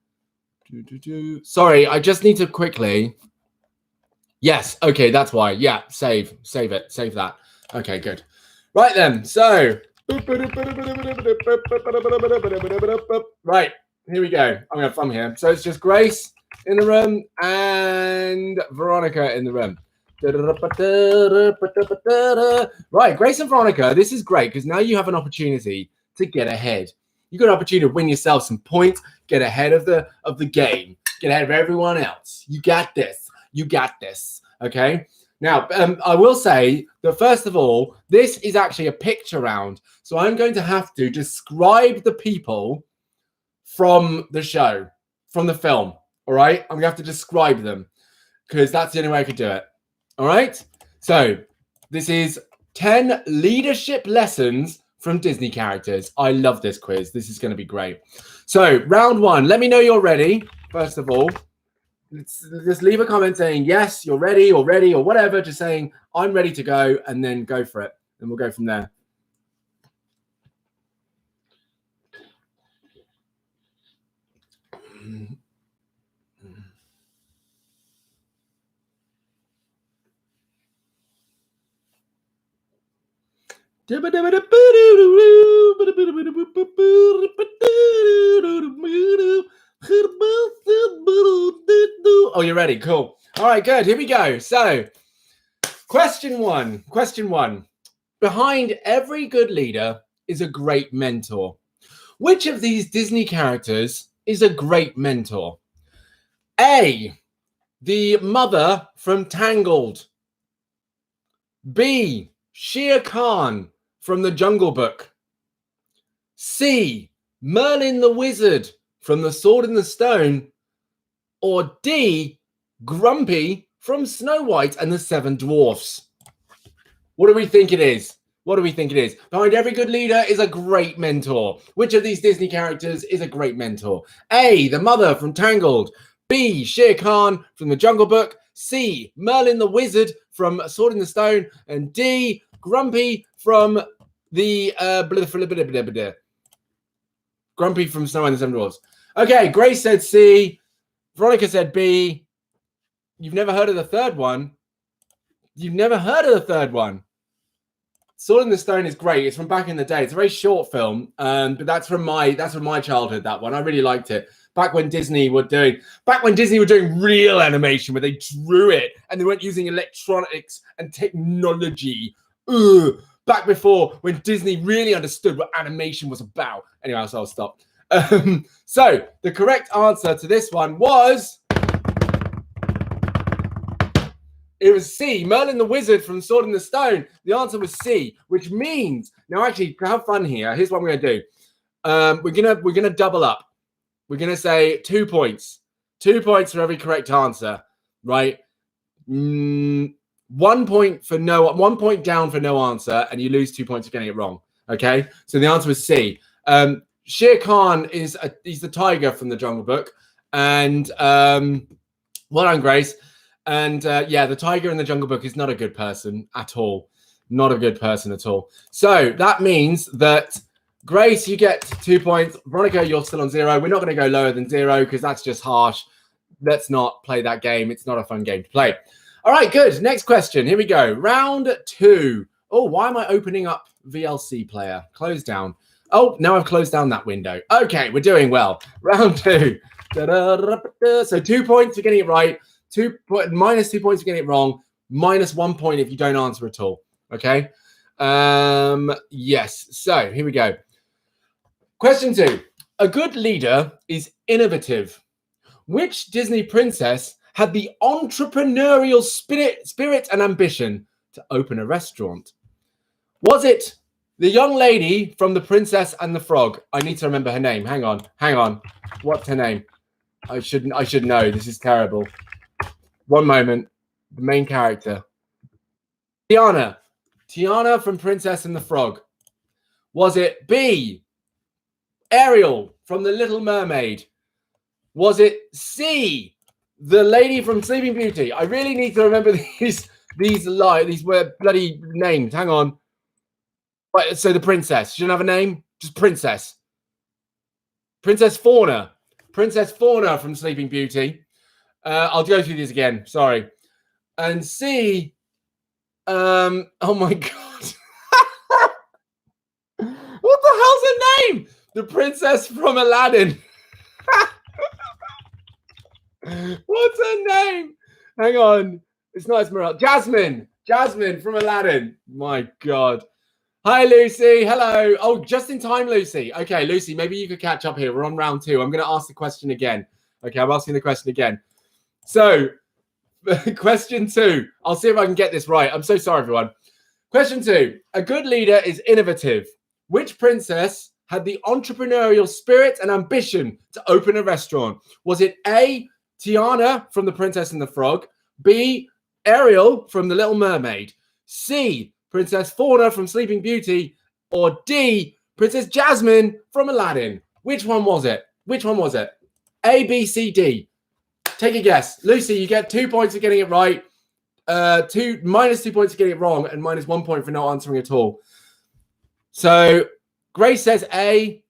Sorry, I just need to quickly. Yes. Okay, that's why. Yeah, save it. Save that. Okay, good. Right then. So. Right. Here we go. I'm going to thumb here. So it's just Grace in the room and Veronica in the room. Right, Grace and Veronica, this is great because now you have an opportunity to get ahead. You've got an opportunity to win yourself some points, get ahead of the game, get ahead of everyone else. You got this. You got this. Okay. Now, I will say that first of all, this is actually a picture round. So I'm going to have to describe the people from the show, from the film. All right. I'm going to have to describe them because that's the only way I could do it. All right. So this is 10 leadership lessons from Disney characters. I love this quiz. This is going to be great. So round one, let me know you're ready. First of all, just leave a comment saying, yes, you're ready or whatever. Just saying, I'm ready to go, and then go for it. and we'll go from there. Oh, you're ready? Cool. All right, good. Here we go. So, question one. Behind every good leader is a great mentor. Which of these Disney characters is a great mentor? A, the mother from Tangled. B, Shere Khan from the Jungle Book. C, Merlin the Wizard from The Sword in the Stone. Or D, Grumpy from Snow White and the Seven Dwarfs. What do we think it is? Behind every good leader is a great mentor. Which of these Disney characters is a great mentor? A, the mother from Tangled. B, Shere Khan from the Jungle Book. C, Merlin the Wizard from Sword in the Stone. And D, Grumpy from the Grumpy from Snow White and the Seven Dwarfs. Okay, Grace said C. Veronica said B. You've never heard of the third one? Sword in the Stone is great. It's from back in the day. It's a very short film, but that's from my childhood. That one, I really liked it. Back when Disney were doing real animation, where they drew it and they weren't using electronics and technology. Back before when Disney really understood what animation was about. Anyway, so I'll stop. So the correct answer to this one was. It was C, Merlin the Wizard from Sword in the Stone. The answer was C, which means now actually to have fun here. Here's what we're gonna do. We're gonna double up. We're gonna say 2 points. 2 points for every correct answer, right? 1 point for no. 1 point down for no answer, and you lose 2 points for getting it wrong. Okay, so the answer was C. Shere Khan he's the tiger from the Jungle Book, and well done, Grace. And yeah, the tiger in the Jungle Book is not a good person at all. Not a good person at all. So that means that, Grace, you get 2 points. Veronica, you're still on 0. We're not going to go lower than 0 because that's just harsh. Let's not play that game. It's not a fun game to play. All right, good. Next question. Here we go. Round 2. Oh, why am I opening up VLC player? Close down. Oh, now I've closed down that window. Okay, we're doing well. Round 2. So 2 points for getting it right. Minus 2 points for getting it wrong, minus 1 point if you don't answer at all. Okay. Yes. So here we go. Question 2. A good leader is innovative. Which Disney princess had the entrepreneurial spirit and ambition to open a restaurant? Was it the young lady from The Princess and the Frog? I need to remember her name. Hang on. What's her name? I should know. This is terrible. 1 moment. The main character. Tiana from Princess and the Frog. Was it B, Ariel from The Little Mermaid? Was it C, the lady from Sleeping Beauty? I really need to remember these were bloody names. Hang on. Right, so the princess. She didn't have a name? Just Princess. Princess Fauna. Princess Fauna from Sleeping Beauty. I'll go through these again. Sorry. And C. Oh my god. What the hell's her name? The princess from Aladdin. What's her name? Hang on. It's not Esmeralda. Jasmine from Aladdin. My god. Hi, Lucy. Hello. Oh, just in time, Lucy. Okay, Lucy, maybe you could catch up here. We're on round 2. I'm going to ask the question again. Okay, I'm asking the question again. So, question 2. I'll see if I can get this right. I'm so sorry, everyone. Question 2. A good leader is innovative. Which princess had the entrepreneurial spirit and ambition to open a restaurant? Was it A, Tiana from The Princess and the Frog? B, Ariel from The Little Mermaid? C, Princess Fauna from Sleeping Beauty? Or D, Princess Jasmine from Aladdin? Which one was it? A, B, C, D. Take a guess. Lucy, you get 2 points for getting it right. -2 points for getting it wrong and -1 point for not answering at all. So Grace says A,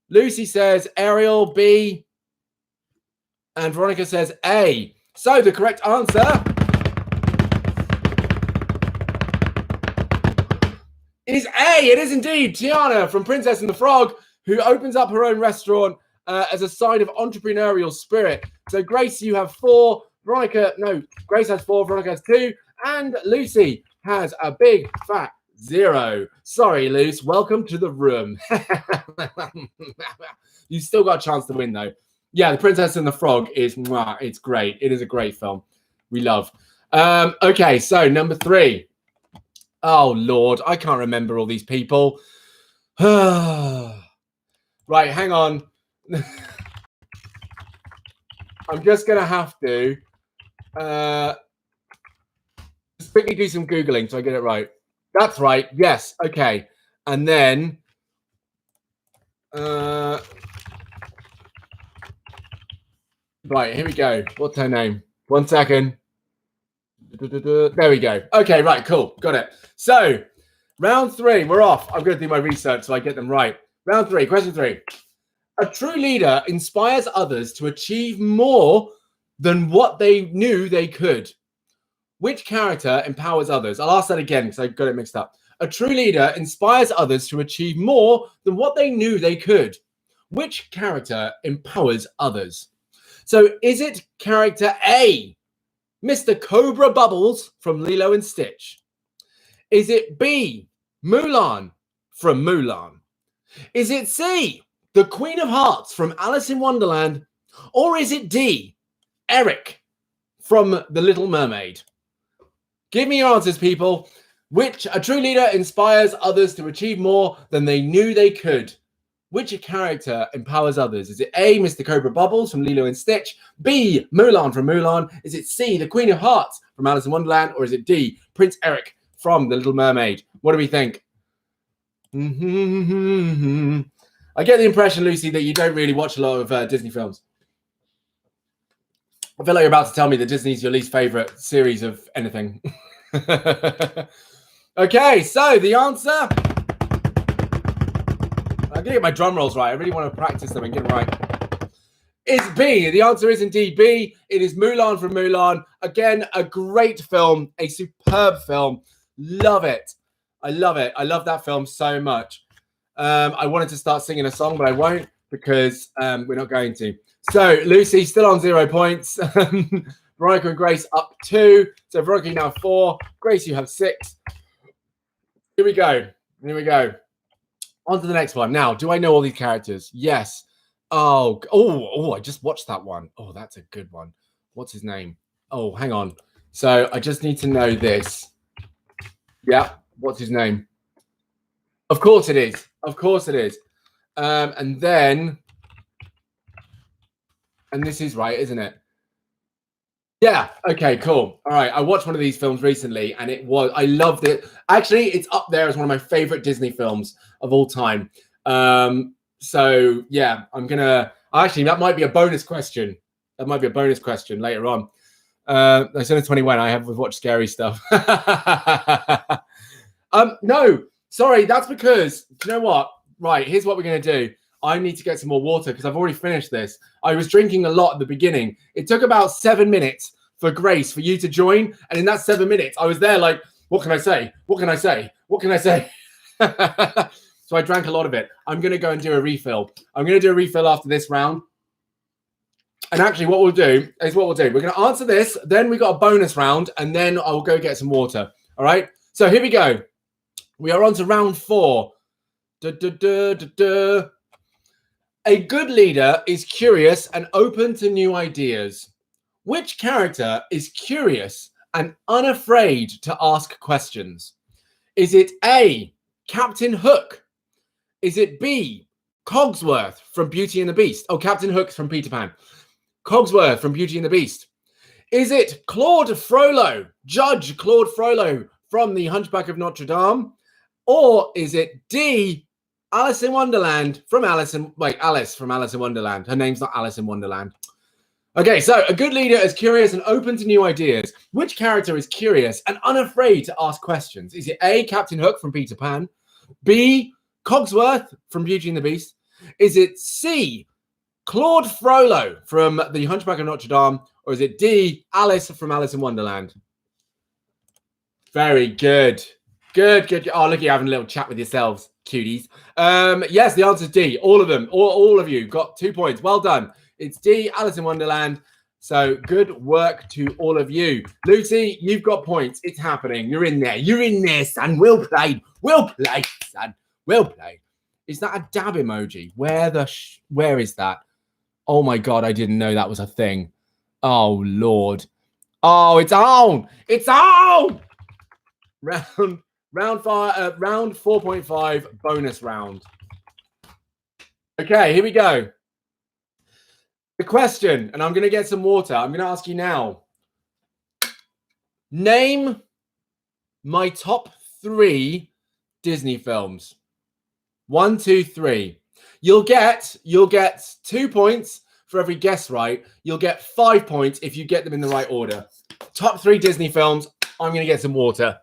Lucy says Ariel, B, and Veronica says A. So the correct answer is A. It is indeed Tiana from Princess and the Frog, who opens up her own restaurant as a sign of entrepreneurial spirit. So Grace, you have 4. Grace has 4, Veronica has 2, and Lucy has a big fat 0. Sorry, Luce. Welcome to the room. You still got a chance to win, though. Yeah, The Princess and the Frog is, it's great. It is a great film. We love. Okay, so number 3. Oh, Lord. I can't remember all these people. Right, hang on. I'm just going to have to just quickly do some Googling so I get it right. That's right. Yes. Okay. And then right, here we go. What's her name? 1 second. There we go. Okay, right, cool. Got it. So, round 3, we're off. I'm going to do my research so I get them right. Round 3, question 3. A true leader inspires others to achieve more than what they knew they could. Which character empowers others? I'll ask that again because I got it mixed up. A true leader inspires others to achieve more than what they knew they could. Which character empowers others? So is it character A, Mr. Cobra Bubbles from Lilo and Stitch? Is it B, Mulan from Mulan? Is it C, the Queen of Hearts from Alice in Wonderland? Or is it D, Eric from The Little Mermaid? Give me your answers, people. Which a true leader inspires others to achieve more than they knew they could? Which character empowers others? Is it A, Mr. Cobra Bubbles from Lilo and Stitch? B, Mulan from Mulan? Is it C, the Queen of Hearts from Alice in Wonderland? Or is it D, Prince Eric from The Little Mermaid? What do we think? I get the impression, Lucy, that you don't really watch a lot of Disney films. I feel like you're about to tell me that Disney's your least favorite series of anything. Okay, so the answer. I'm going to get my drum rolls right. I really want to practice them and get them right. It's B. The answer is indeed B. It is Mulan from Mulan. Again, a great film, a superb film. Love it. I love it. I love that film so much. I wanted to start singing a song, but I won't because we're not going to. So, Lucy still on 0 points. Veronica and Grace up 2. So, Veronica, you now have 4. Grace, you have 6. Here we go. Here we go. On to the next one. Now, do I know all these characters? Yes. I just watched that one. Oh, that's a good one. What's his name? Oh, hang on. So, I just need to know this. Yeah. What's his name? Of course it is. Of course it is. And then... And this is right, isn't it? Yeah. Okay, cool. All right. I watched one of these films recently and I loved it. Actually, it's up there as one of my favorite Disney films of all time. So yeah, actually, that might be a bonus question. That might be a bonus question later on. It's only 21. I have watched scary stuff. No, sorry. That's because, you know what? Right. Here's what we're going to do. I need to get some more water because I've already finished this. I was drinking a lot at the beginning. It took about 7 minutes for Grace, for you to join. And in that 7 minutes, I was there like, what can I say? What can I say? What can I say? So I drank a lot of it. I'm going to go and do a refill. I'm going to do a refill after this round. And actually what we'll do is we're going to answer this. Then we got a bonus round and then I'll go get some water. All right. So here we go. We are on to round 4. A good leader is curious and open to new ideas. Which character is curious and unafraid to ask questions? Is it A, Captain Hook? Is it B, Cogsworth from Beauty and the Beast? Oh, Captain Hook's from Peter Pan. Cogsworth from Beauty and the Beast. Is it Claude Frollo, Judge Claude Frollo from The Hunchback of Notre Dame? Or is it D, Alice in Wonderland from Alice from Alice in Wonderland? Her name's not Alice in Wonderland. Okay, so a good leader is curious and open to new ideas. Which character is curious and unafraid to ask questions? Is it A, Captain Hook from Peter Pan? B, Cogsworth from Beauty and the Beast? Is it C, Claude Frollo from The Hunchback of Notre Dame? Or is it D, Alice from Alice in Wonderland? Very good. Good. Oh, look, you're having a little chat with yourselves, cuties. Yes, the answer is D. All of them, all of you got 2 points. Well done. It's D, Alice in Wonderland. So good work to all of you. Lucy, you've got points. It's happening. You're in there. You're in there, son. Well played. Well played, son. Well played. Is that a dab emoji? Where is that? Oh my God, I didn't know that was a thing. Oh Lord. Oh, it's on. It's on. Round 4.5 bonus round. Okay, here we go. The question, and I'm going to get some water. I'm going to ask you now. Name my top 3 Disney films. 1, 2, 3. You'll get 2 points for every guess right. You'll get 5 points if you get them in the right order. Top 3 Disney films. I'm going to get some water.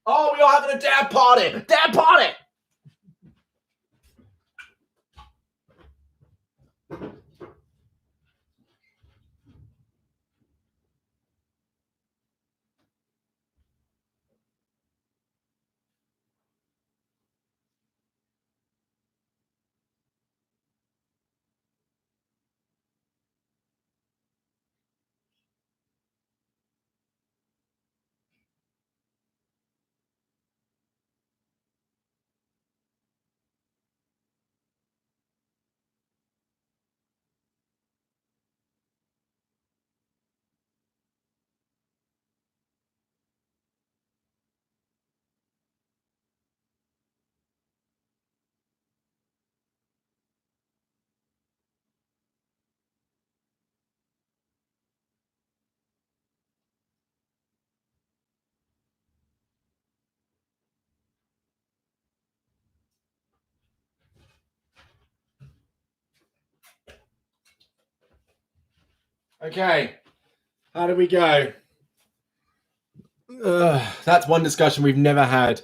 Oh, we're all having a dad party. Dad party. Okay, how do we go? That's one discussion we've never had.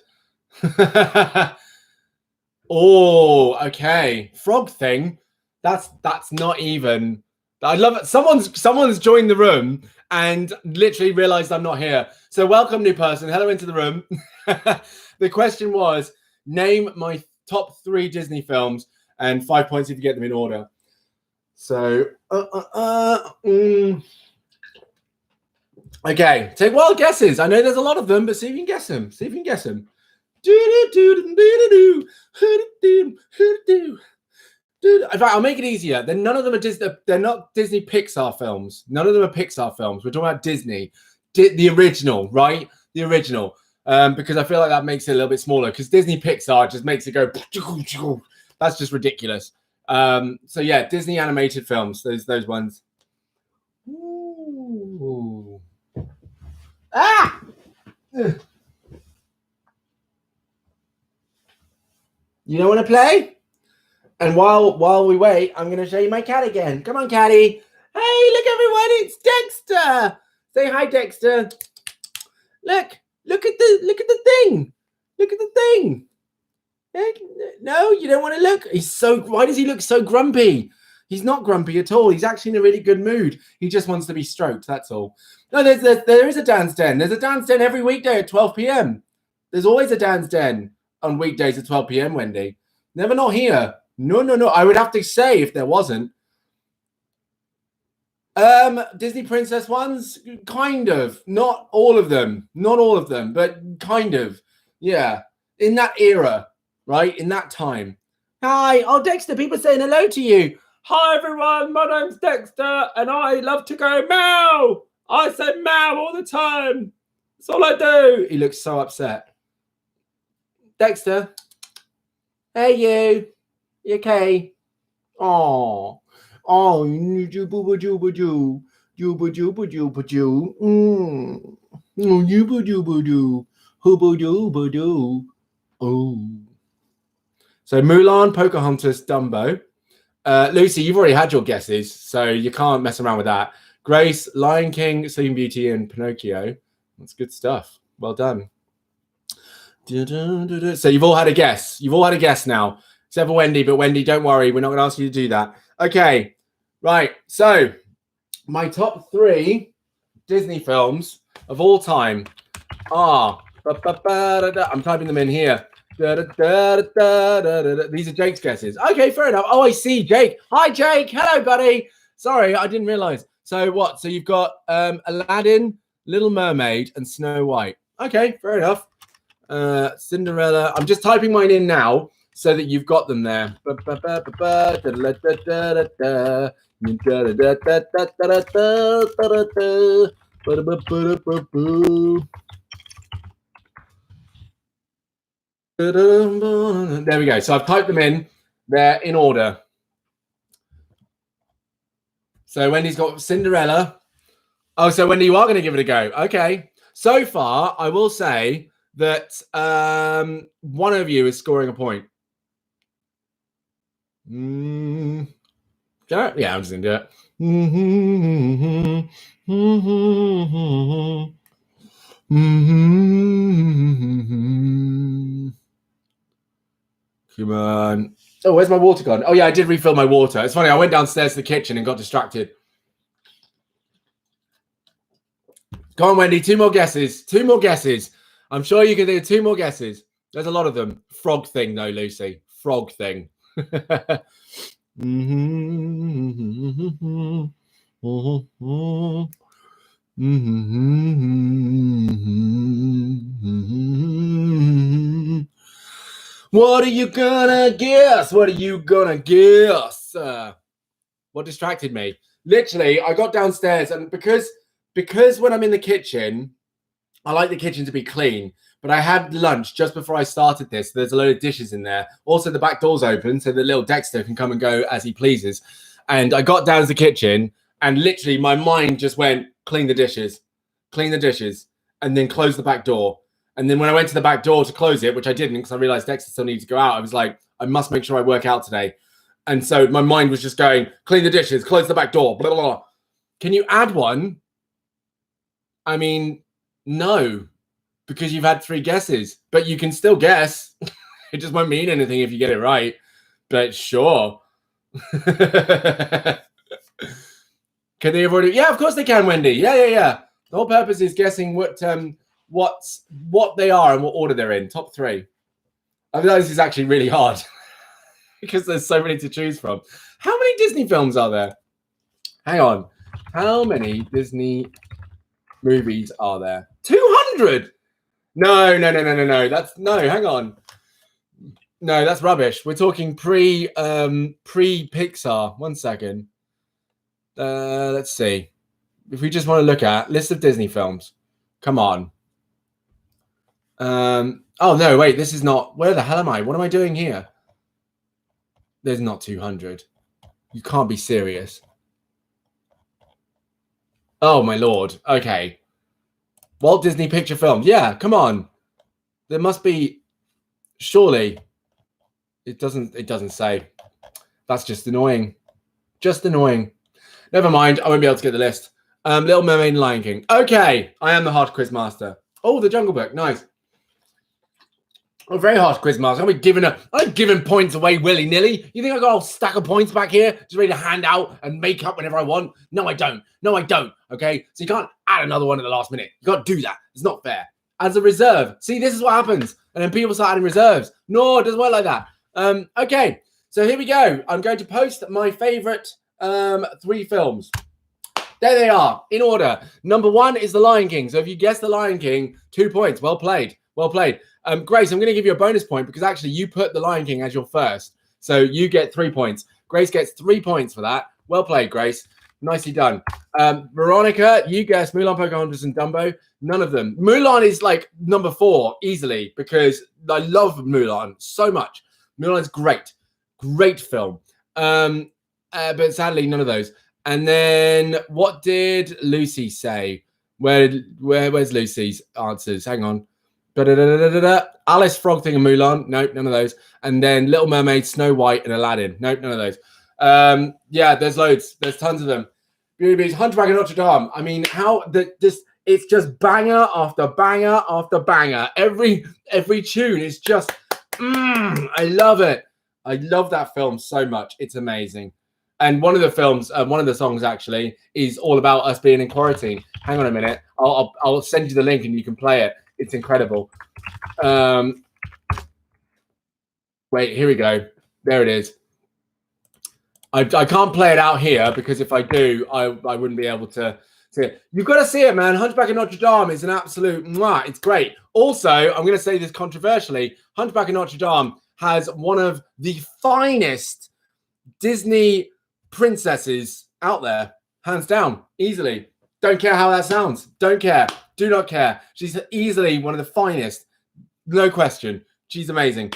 Oh, okay. Frog thing. That's not even. I love it. Someone's joined the room and literally realized I'm not here. So welcome, new person. Hello into the room. The question was, name my top 3 Disney films and 5 points if you get them in order. So, okay, take wild guesses. I know there's a lot of them, but see if you can guess them. See if you can guess them. In fact, I'll make it easier. Then none of them are Disney. They're not Disney Pixar films. None of them are Pixar films. We're talking about Disney, the original, right? The original, because I feel like that makes it a little bit smaller. Because Disney Pixar just makes it go. That's just ridiculous. So yeah, Disney animated films. Those ones. Ooh. Ah! You don't want to play? And while we wait, I'm going to show you my cat again. Come on, catty. Hey, look, everyone. It's Dexter. Say hi, Dexter. Look at the thing. Look at the thing. No, you don't want to look. Why does he look so grumpy? He's not grumpy at all. He's actually in a really good mood. He just wants to be stroked. That's all. No, there is a Dance Den. There's a Dance Den every weekday at 12 p.m. There's always a Dance Den on weekdays at 12 p.m. Wendy. Never not here. No. I would have to say if there wasn't. Disney princess ones, kind of. Not all of them. Not all of them, but kind of. Yeah, in that era, right? In that time. Hi, oh Dexter. People saying hello to you. Hi everyone, my name's Dexter, and I love to go meow. I say meow all the time. That's all I do. He looks so upset. Dexter. Hey you. You okay? Oh, you boo boo doo, you boo doo boo doo boo doo. You boo doo boo doo, hoo boo doo boo doo. Oh. So Mulan, Pocahontas, Dumbo. Lucy, you've already had your guesses, so you can't mess around with that. Grace, Lion King, Sleeping Beauty, and Pinocchio. That's good stuff. Well done. So you've all had a guess. You've all had a guess now, except for Wendy. But Wendy, don't worry. We're not going to ask you to do that. Okay. Right. So my top 3 Disney films of all time are... I'm typing them in here. These are Jake's guesses. Okay, fair enough. Oh, I see Jake. Hi, Jake. Hello, buddy. Sorry, I didn't realize. So what? So you've got Aladdin, Little Mermaid, and Snow White. Okay, fair enough. Cinderella. I'm just typing mine in now so that you've got them there. There we go. So I've typed them in. They're in order. So Wendy's got Cinderella. Oh, so Wendy, you are going to give it a go. Okay. So far, I will say that one of you is scoring a point. Yeah, I'm just going to do it. Come on. Oh, where's my water gone? Oh, yeah, I did refill my water. It's funny. I went downstairs to the kitchen and got distracted. Go on, Wendy. 2 more guesses. 2 more guesses. I'm sure you can do 2 more guesses. There's a lot of them. Frog thing, though, Lucy. Frog thing. What are you gonna guess? What are you gonna guess? What distracted me? Literally, I got downstairs, and because when I'm in the kitchen, I like the kitchen to be clean. But I had lunch just before I started this. There's a load of dishes in there. Also, the back door's open, so the little Dexter can come and go as he pleases. And I got down to the kitchen, and literally my mind just went, clean the dishes, and then close the back door. And then when I went to the back door to close it, which I didn't because I realized Dexter still needed to go out, I was like, I must make sure I work out today. And so my mind was just going, clean the dishes, close the back door, blah, blah, blah. Can you add one? I mean, no, because you've had 3 guesses, but you can still guess. It just won't mean anything if you get it right, but sure. Can they have already? Yeah, of course they can, Wendy. Yeah. The whole purpose is guessing what they are and what order they're in. Top 3. I feel like this is actually really hard because there's so many to choose from. How many Disney films are there? Hang on. How many Disney movies are there? 200. No. Hang on. No, that's rubbish. We're talking pre Pixar. 1 second. Let's see. If we just want to look at list of Disney films. Come on. Oh no, wait, this is not. Where the hell am I? What am I doing here? There's not 200. You can't be serious. Oh my lord. Okay. Walt Disney Picture Films. Yeah, come on. There must be. Surely. It doesn't say. That's just annoying. Just annoying. Never mind. I won't be able to get the list. Little Mermaid and Lion King. Okay. I am the hard quiz master. Oh, the Jungle Book. Nice. Oh, very hard quiz master. I'm giving points away willy-nilly. You think I got a whole stack of points back here just ready to hand out and make up whenever I want? No, I don't. Okay? So you can't add another one at the last minute. You can't do that. It's not fair. As a reserve. See, this is what happens. And then people start adding reserves. No, it doesn't work like that. Okay. So here we go. I'm going to post my favorite 3 films. There they are, in order. Number 1 is The Lion King. So if you guess The Lion King, 2 points. Well played. Grace, I'm going to give you a bonus point because actually you put The Lion King as your first. So you get 3 points. Grace gets 3 points for that. Well played, Grace. Nicely done. Veronica, you guessed Mulan, Pocahontas, and Dumbo. None of them. Mulan is like number 4 easily because I love Mulan so much. Mulan's great. Great film. But sadly, none of those. And then what did Lucy say? Where's Lucy's answers? Hang on. Alice, Frog Thing, and Mulan. Nope, none of those. And then Little Mermaid, Snow White, and Aladdin. Nope, none of those. Yeah, there's loads. There's tons of them. Beauty Beast, Hunchback of Notre Dame. I mean, it's just banger after banger after banger. Every tune is just, I love it. I love that film so much. It's amazing. And one of the songs actually is all about us being in quarantine. Hang on a minute. I'll send you the link and you can play it. It's incredible. Wait, here we go. There it is. I can't play it out here because if I do, I wouldn't be able to see it. You've got to see it, man. Hunchback of Notre Dame is an absolute mwah. It's great. Also, I'm going to say this controversially. Hunchback of Notre Dame has one of the finest Disney princesses out there, hands down, easily. Don't care how that sounds. Don't care. Do not care. She's easily one of the finest. No question. She's amazing.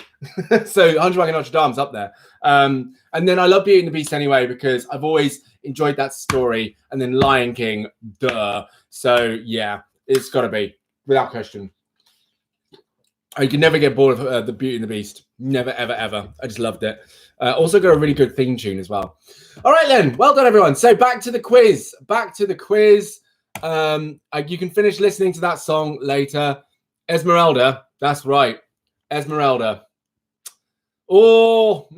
So Hunchback of Notre Dame's up there. And then I love Beauty and the Beast anyway, because I've always enjoyed that story. And then Lion King, duh. So yeah, it's got to be, without question. I can never get bored of the Beauty and the Beast. Never, ever, ever. I just loved it. Also got a really good theme tune as well. All right, then. Well done, everyone. So back to the quiz. Back to the quiz. You can finish listening to that song later. Esmeralda. That's right. Esmeralda. Oh.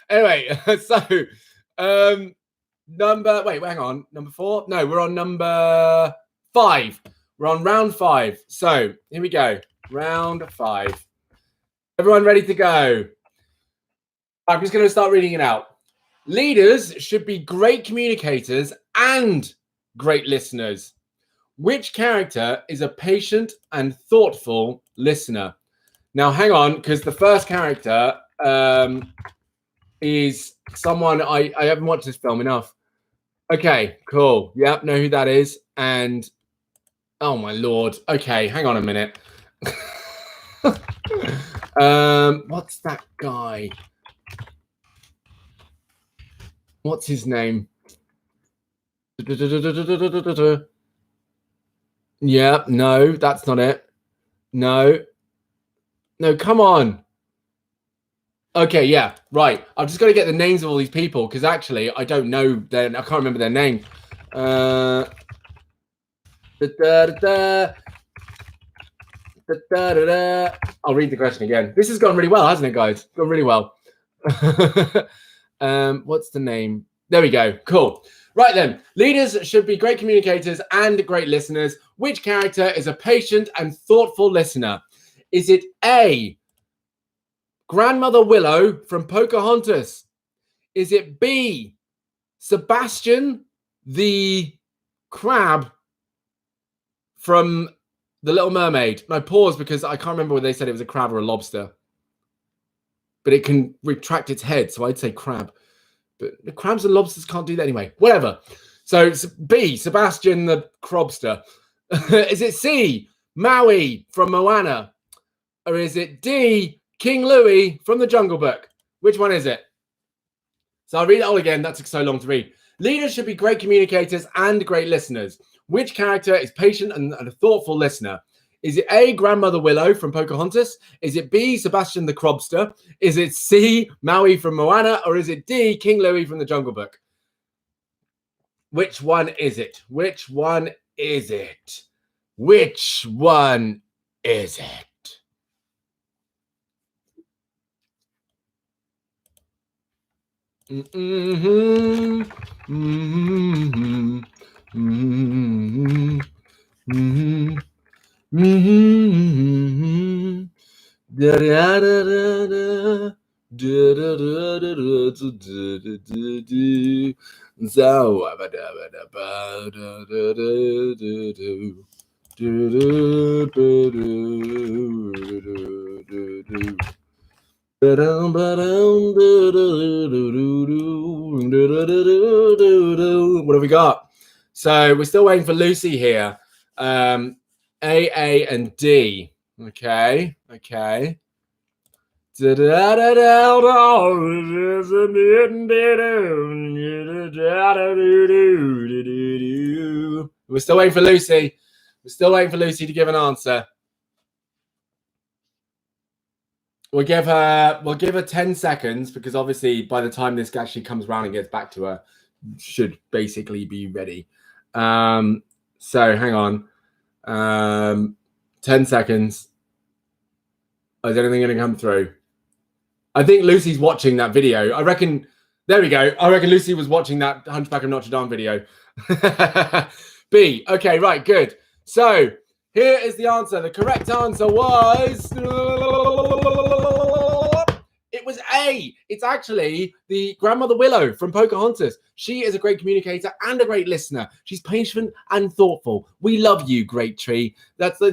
Anyway, so hang on. Number 4? No, we're on number 5. We're on round 5. So here we go. Round 5. Everyone ready to go? I'm just going to start reading it out. Leaders should be great communicators and great listeners. Which character is a patient and thoughtful listener? Now, hang on, because the first character is someone I haven't watched this film enough. Okay, cool. Yep, know who that is. And oh my lord. Okay, hang on a minute. What's that guy? What's his name? Yeah, no, that's not it. No, come on. Okay, yeah, right. I've just got to get the names of all these people because actually I don't know I can't remember their name. I'll read the question again. This has gone really well, hasn't it, guys? Gone really well. What's the name? There we go. Cool. Right then. Leaders should be great communicators and great listeners. Which character is a patient and thoughtful listener? Is it A, Grandmother Willow from Pocahontas? Is it B, Sebastian the crab from The Little Mermaid? No, pause because I can't remember whether they said it was a crab or a lobster. But it can retract its head, so I'd say crab. But the crabs and lobsters can't do that anyway. Whatever. So it's B, Sebastian the Crobster. Is it C, Maui from Moana? Or is it D, King Louie from The Jungle Book? Which one is it? So I'll read it all again. That's so long to read. Leaders should be great communicators and great listeners. Which character is patient and a thoughtful listener? Is it A, Grandmother Willow from Pocahontas? Is it B, Sebastian the Crobster? Is it C, Maui from Moana? Or is it D, King Louie from The Jungle Book? Which one is it? Which one is it? Which one is it? Mm-hmm. Mm-hmm. Mm-hmm. Mm-hmm. Mm-hmm. Da da da da da da da da da da. So what have we got? So we're still waiting for Lucy here. A, and D. Okay. We're still waiting for Lucy. We're still waiting for Lucy to give an answer. We'll give her 10 seconds because obviously by the time this actually comes around and gets back to her, should basically be ready. So hang on. 10 seconds. Is anything going to come through? I think Lucy's watching that video. I reckon. There we go. I reckon Lucy was watching that Hunchback of Notre Dame video. B. Okay, right, good. So here is the answer. The correct answer was... It was A. It's actually the grandmother Willow from Pocahontas. She is a great communicator and a great listener. She's patient and thoughtful. We love you, Great Tree.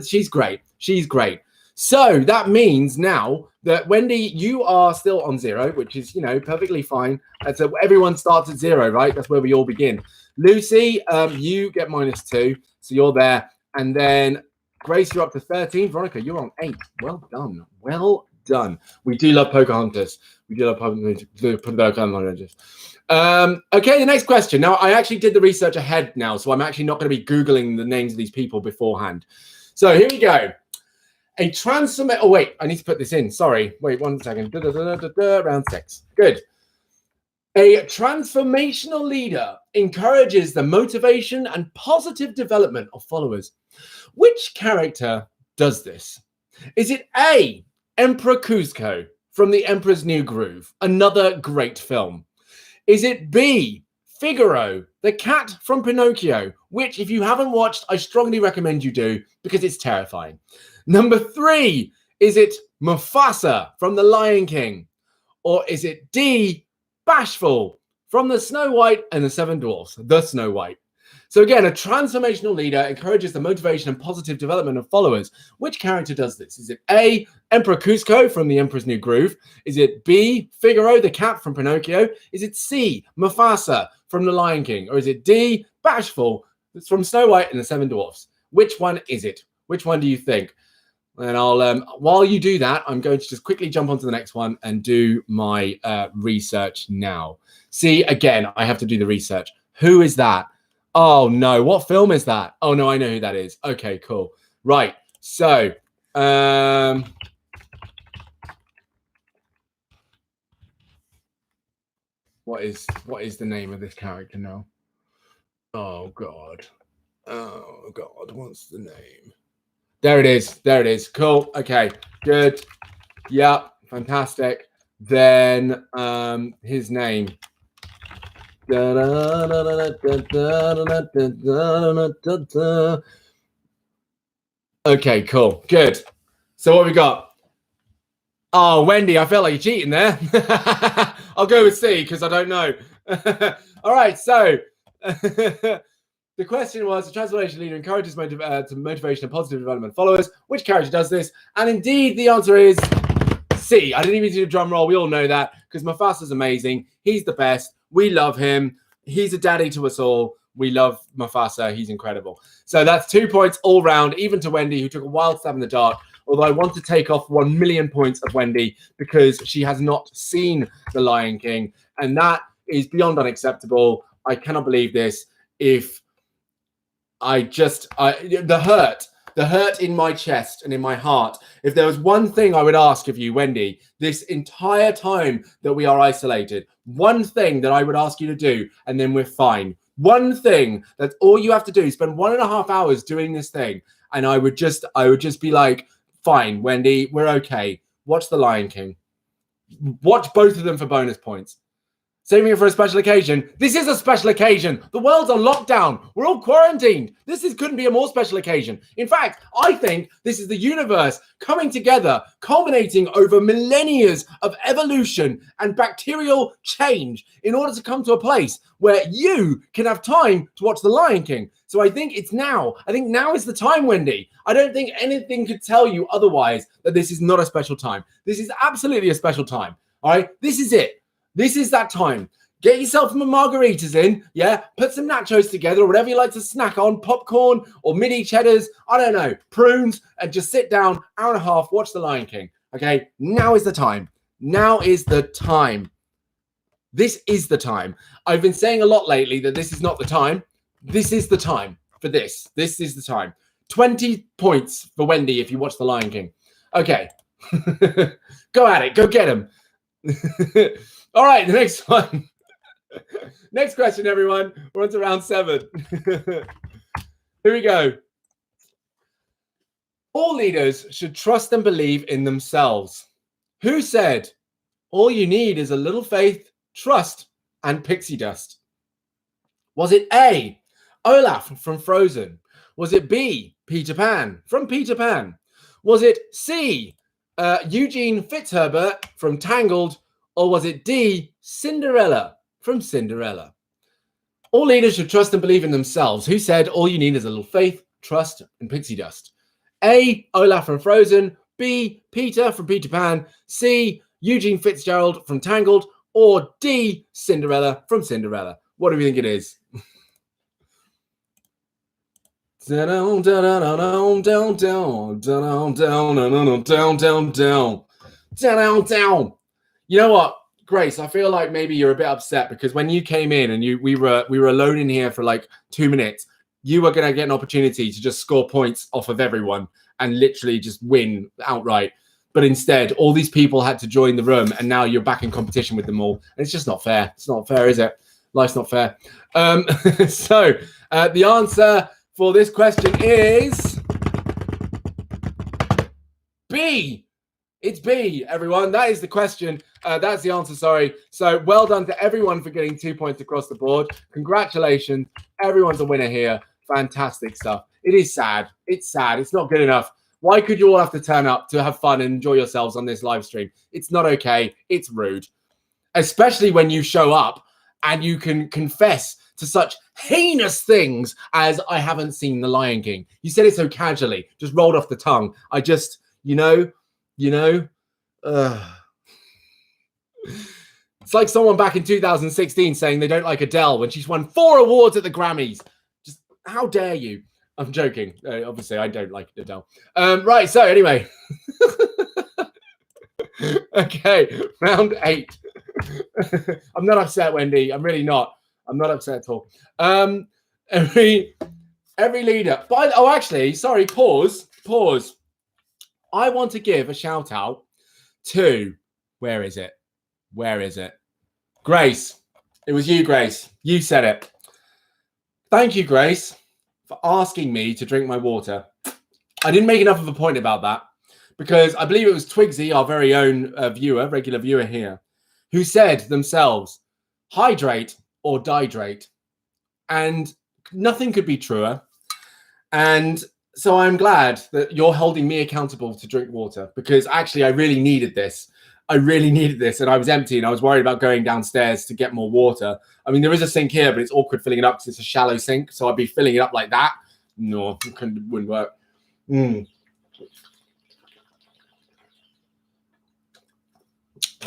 She's great. She's great. So that means now that Wendy, you are still on 0, which is, you know, perfectly fine. And so everyone starts at 0, right? That's where we all begin. Lucy, you get -2, so you're there. And then Grace, you're up to 13. Veronica, you're on 8. Well done. Well done. We do love Pocahontas. We do love Pocahontas. Okay, the next question. Now, I actually did the research ahead now, so I'm actually not going to be Googling the names of these people beforehand. So here we go. A transform. Oh, wait, I need to put this in. Sorry. Wait 1 second. Round 6. Good. A transformational leader encourages the motivation and positive development of followers. Which character does this? Is it A, Emperor Cusco from The Emperor's New Groove, another great film? Is it B, Figaro, the cat from Pinocchio, which if you haven't watched, I strongly recommend you do because it's terrifying. Number 3, is it Mufasa from The Lion King? Or is it D, Bashful from The Snow White and the Seven Dwarfs, The Snow White? So again, a transformational leader encourages the motivation and positive development of followers. Which character does this? Is it A, Emperor Cusco from The Emperor's New Groove? Is it B, Figaro, the cat from Pinocchio? Is it C, Mufasa from The Lion King? Or is it D, Bashful from Snow White and the Seven Dwarfs? Which one is it? Which one do you think? And I'll, while you do that, I'm going to just quickly jump onto the next one and do my research now. See, again, I have to do the research. Who is that? Oh, no. What film is that? Oh, no, I know who that is. Okay, cool. Right. So, what is the name of this character now? Oh, God. Oh, God. What's the name? There it is. There it is. Cool. Okay. Good. Yeah. Fantastic. Then his name. Okay, cool. Good. So what we got? Oh, Wendy, I felt like you're cheating there. I'll go with C because I don't know. All right, so the question was, the transformation leader encourages to motivation and positive development of followers. Which character does this? And indeed, the answer is C. I didn't even do a drum roll. We all know that because Mufasa's amazing. He's the best. We love him. He's a daddy to us all. We love Mufasa. He's incredible. So that's 2 points all round, even to Wendy, who took a wild stab in the dark. Although I want to take off 1 million points of Wendy because she has not seen The Lion King. And that is beyond unacceptable. I cannot believe this. If the hurt in my chest and in my heart. If there was one thing I would ask of you, Wendy, this entire time that we are isolated, one thing that I would ask you to do, and then we're fine. One thing, that's all you have to do. Spend 1.5 hours doing this thing. And I would just be like, fine, Wendy, we're okay. Watch The Lion King. Watch both of them for bonus points. Saving it for a special occasion. This is a special occasion. The world's on lockdown. We're all quarantined. Couldn't be a more special occasion. In fact, I think this is the universe coming together, culminating over millennia of evolution and bacterial change in order to come to a place where you can have time to watch The Lion King. So I think it's now. I think now is the time, Wendy. I don't think anything could tell you otherwise that this is not a special time. This is absolutely a special time. All right? This is it. This is that time. Get yourself some margaritas in, yeah? Put some nachos together or whatever you like to snack on, popcorn or mini cheddars, I don't know, prunes, and just sit down, 1.5 hours, watch The Lion King, okay? Now is the time. Now is the time. This is the time. I've been saying a lot lately that this is not the time. This is the time for this. This is the time. 20 points for Wendy if you watch The Lion King. Okay, Go at it. Go get him. All right, the next one. Next question, everyone. We're on to round 7. Here we go. All leaders should trust and believe in themselves. Who said, all you need is a little faith, trust, and pixie dust? Was it A, Olaf from Frozen? Was it B, Peter Pan from Peter Pan? Was it C, Eugene Fitzherbert from Tangled? Or was it D, Cinderella from Cinderella? All leaders should trust and believe in themselves. Who said all you need is a little faith, trust, and pixie dust? A, Olaf from Frozen. B, Peter from Peter Pan. C, Eugene Fitzgerald from Tangled. Or D, Cinderella from Cinderella. What do we think it is? Down, down, down, down, down, down, down, down, down, down, down, down. You know what, Grace? I feel like maybe you're a bit upset because when you came in and we were alone in here for like 2 minutes, you were going to get an opportunity to just score points off of everyone and literally just win outright. But instead, all these people had to join the room, and now you're back in competition with them all. And it's just not fair. It's not fair, is it? Life's not fair. So the answer for this question is B. It's B, everyone. That is the question. That's the answer, sorry. So well done to everyone for getting 2 points across the board. Congratulations. Everyone's a winner here. Fantastic stuff. It is sad. It's sad. It's not good enough. Why could you all have to turn up to have fun and enjoy yourselves on this live stream? It's not okay. It's rude. Especially when you show up and you can confess to such heinous things as I haven't seen The Lion King. You said it so casually, just rolled off the tongue. I just, it's like someone back in 2016 saying they don't like Adele when she's won 4 awards at the Grammys. Just how dare you? I'm joking. Obviously, I don't like Adele. Right, so anyway. Okay, round 8. I'm not upset, Wendy. I'm really not. I'm not upset at all. Every leader. Actually, sorry, pause. I want to give a shout out to, where is it? Grace. It was you, Grace. You said it. Thank you, Grace, for asking me to drink my water. I didn't make enough of a point about that because I believe it was Twigsy, our very own regular viewer here, who said themselves, hydrate or dihydrate. And nothing could be truer. And so I'm glad that you're holding me accountable to drink water because actually I really needed this. And I was empty and I was worried about going downstairs to get more water. I mean, there is a sink here, but it's awkward filling it up because it's a shallow sink. So I'd be filling it up like that. No, it wouldn't work.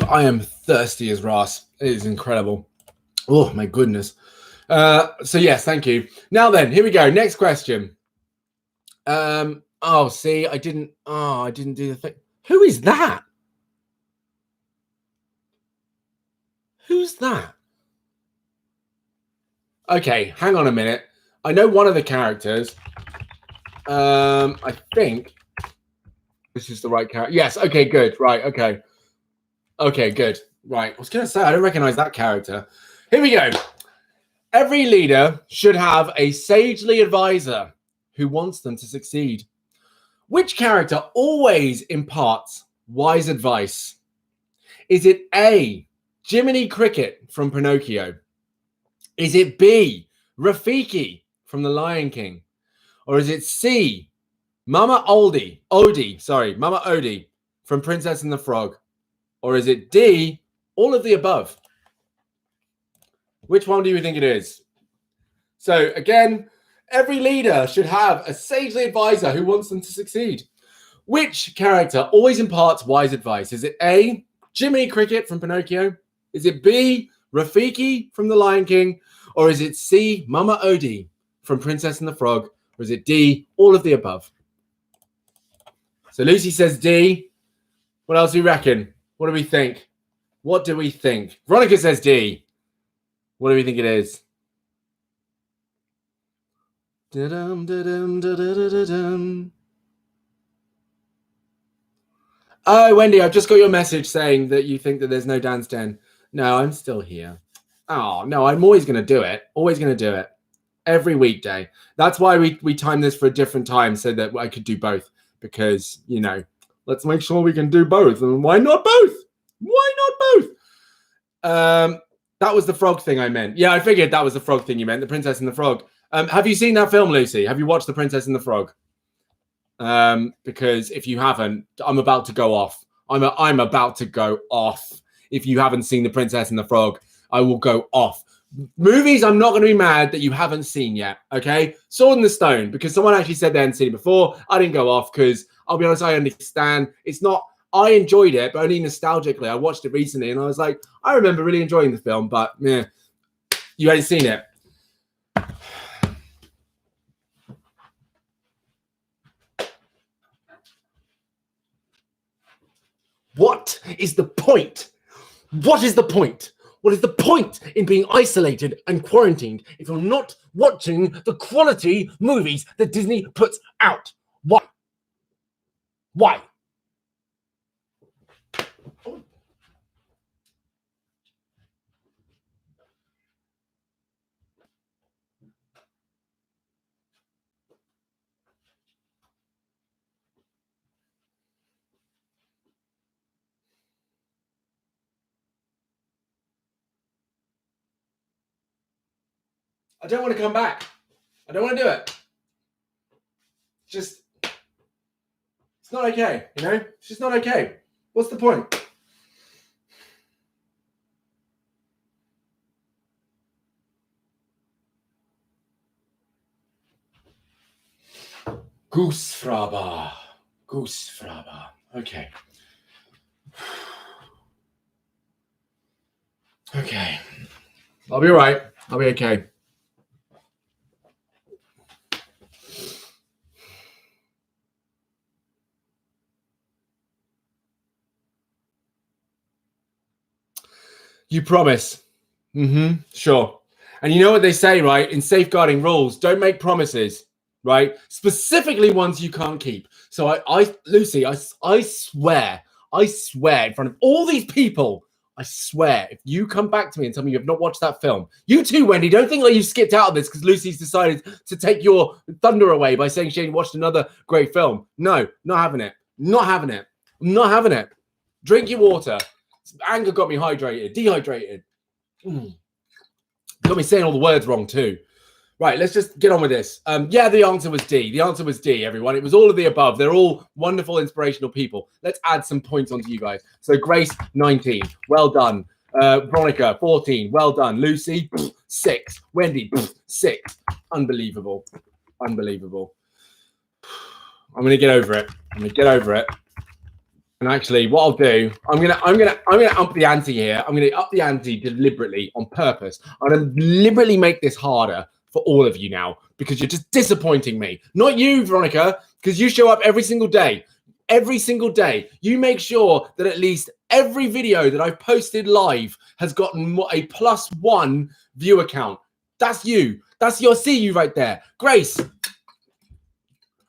I am thirsty as Ras. It is incredible. Oh, my goodness. So yes, thank you. Now then, here we go. Next question. See, I didn't do the thing. Who is that? Who's that? Okay, hang on a minute. I know one of the characters. I think this is the right character. Yes, okay, good. Right, okay. Okay, good. Right. I was going to say, I don't recognize that character. Here we go. Every leader should have a sagely advisor who wants them to succeed. Which character always imparts wise advice? Is it A, Jiminy Cricket from Pinocchio? Is it B, Rafiki from The Lion King? Or is it C, Mama Odie from Princess and the Frog? Or is it D, all of the above? Which one do you think it is? So again, every leader should have a sagely advisor who wants them to succeed. Which character always imparts wise advice? Is it A, Jiminy Cricket from Pinocchio? Is it B, Rafiki from The Lion King? Or is it C, Mama Odie from Princess and the Frog? Or is it D, all of the above? So Lucy says D. What else do you reckon? What do we think? Veronica says D. What do we think it is? Oh, Wendy, I've just got your message saying that you think that there's no Dance Den. No, I'm still here. Oh, no, I'm always going to do it. Always going to do it. Every weekday. That's why we timed this for a different time so that I could do both. Because, you know, let's make sure we can do both. And why not both? Why not both? That was the frog thing I meant. Yeah, I figured that was the frog thing you meant. The Princess and the Frog. Have you seen that film, Lucy? Have you watched The Princess and the Frog? Because if you haven't, I'm about to go off. I'm about to go off. If you haven't seen The Princess and the Frog, I will go off. Movies, I'm not going to be mad that you haven't seen yet. Okay, Sword in the Stone, because someone actually said they hadn't seen it before. I didn't go off because I'll be honest, I understand. It's not. I enjoyed it, but only nostalgically. I watched it recently, and I was like, I remember really enjoying the film, but yeah, you ain't seen it. What is the point? What is the point? What is the point in being isolated and quarantined if you're not watching the quality movies that Disney puts out? Why? Why? I don't want to come back. I don't want to do it. Just, it's not okay, you know? It's just not okay. What's the point? Goosefraber. Goosefraber. Okay. Okay. I'll be all right. I'll be okay. You promise? Mm-hmm. Sure. And you know what they say, right? In safeguarding rules, don't make promises, right? Specifically ones you can't keep. So Lucy, I swear in front of all these people, I swear, if you come back to me and tell me you have not watched that film, you too, Wendy, don't think like you skipped out of this because Lucy's decided to take your thunder away by saying she ain't watched another great film. No, not having it. Not having it. I'm not having it. Drink your water. Anger got me dehydrated. Got me saying all the words wrong too. Right, let's just get on with this. Yeah, the answer was D. The answer was D, everyone. It was all of the above. They're all wonderful, inspirational people. Let's add some points onto you guys. So Grace, 19. Well done. Veronica, 14. Well done. Lucy, 6. Wendy, 6. Unbelievable. Unbelievable. I'm going to get over it. And actually, what I'll do, I'm gonna up the ante here. I'm gonna up the ante deliberately on purpose. I'm gonna deliberately make this harder for all of you now because you're just disappointing me. Not you, Veronica, because you show up every single day. Every single day, you make sure that at least every video that I've posted live has gotten a +1 viewer count. That's you. That's your see you right there, Grace.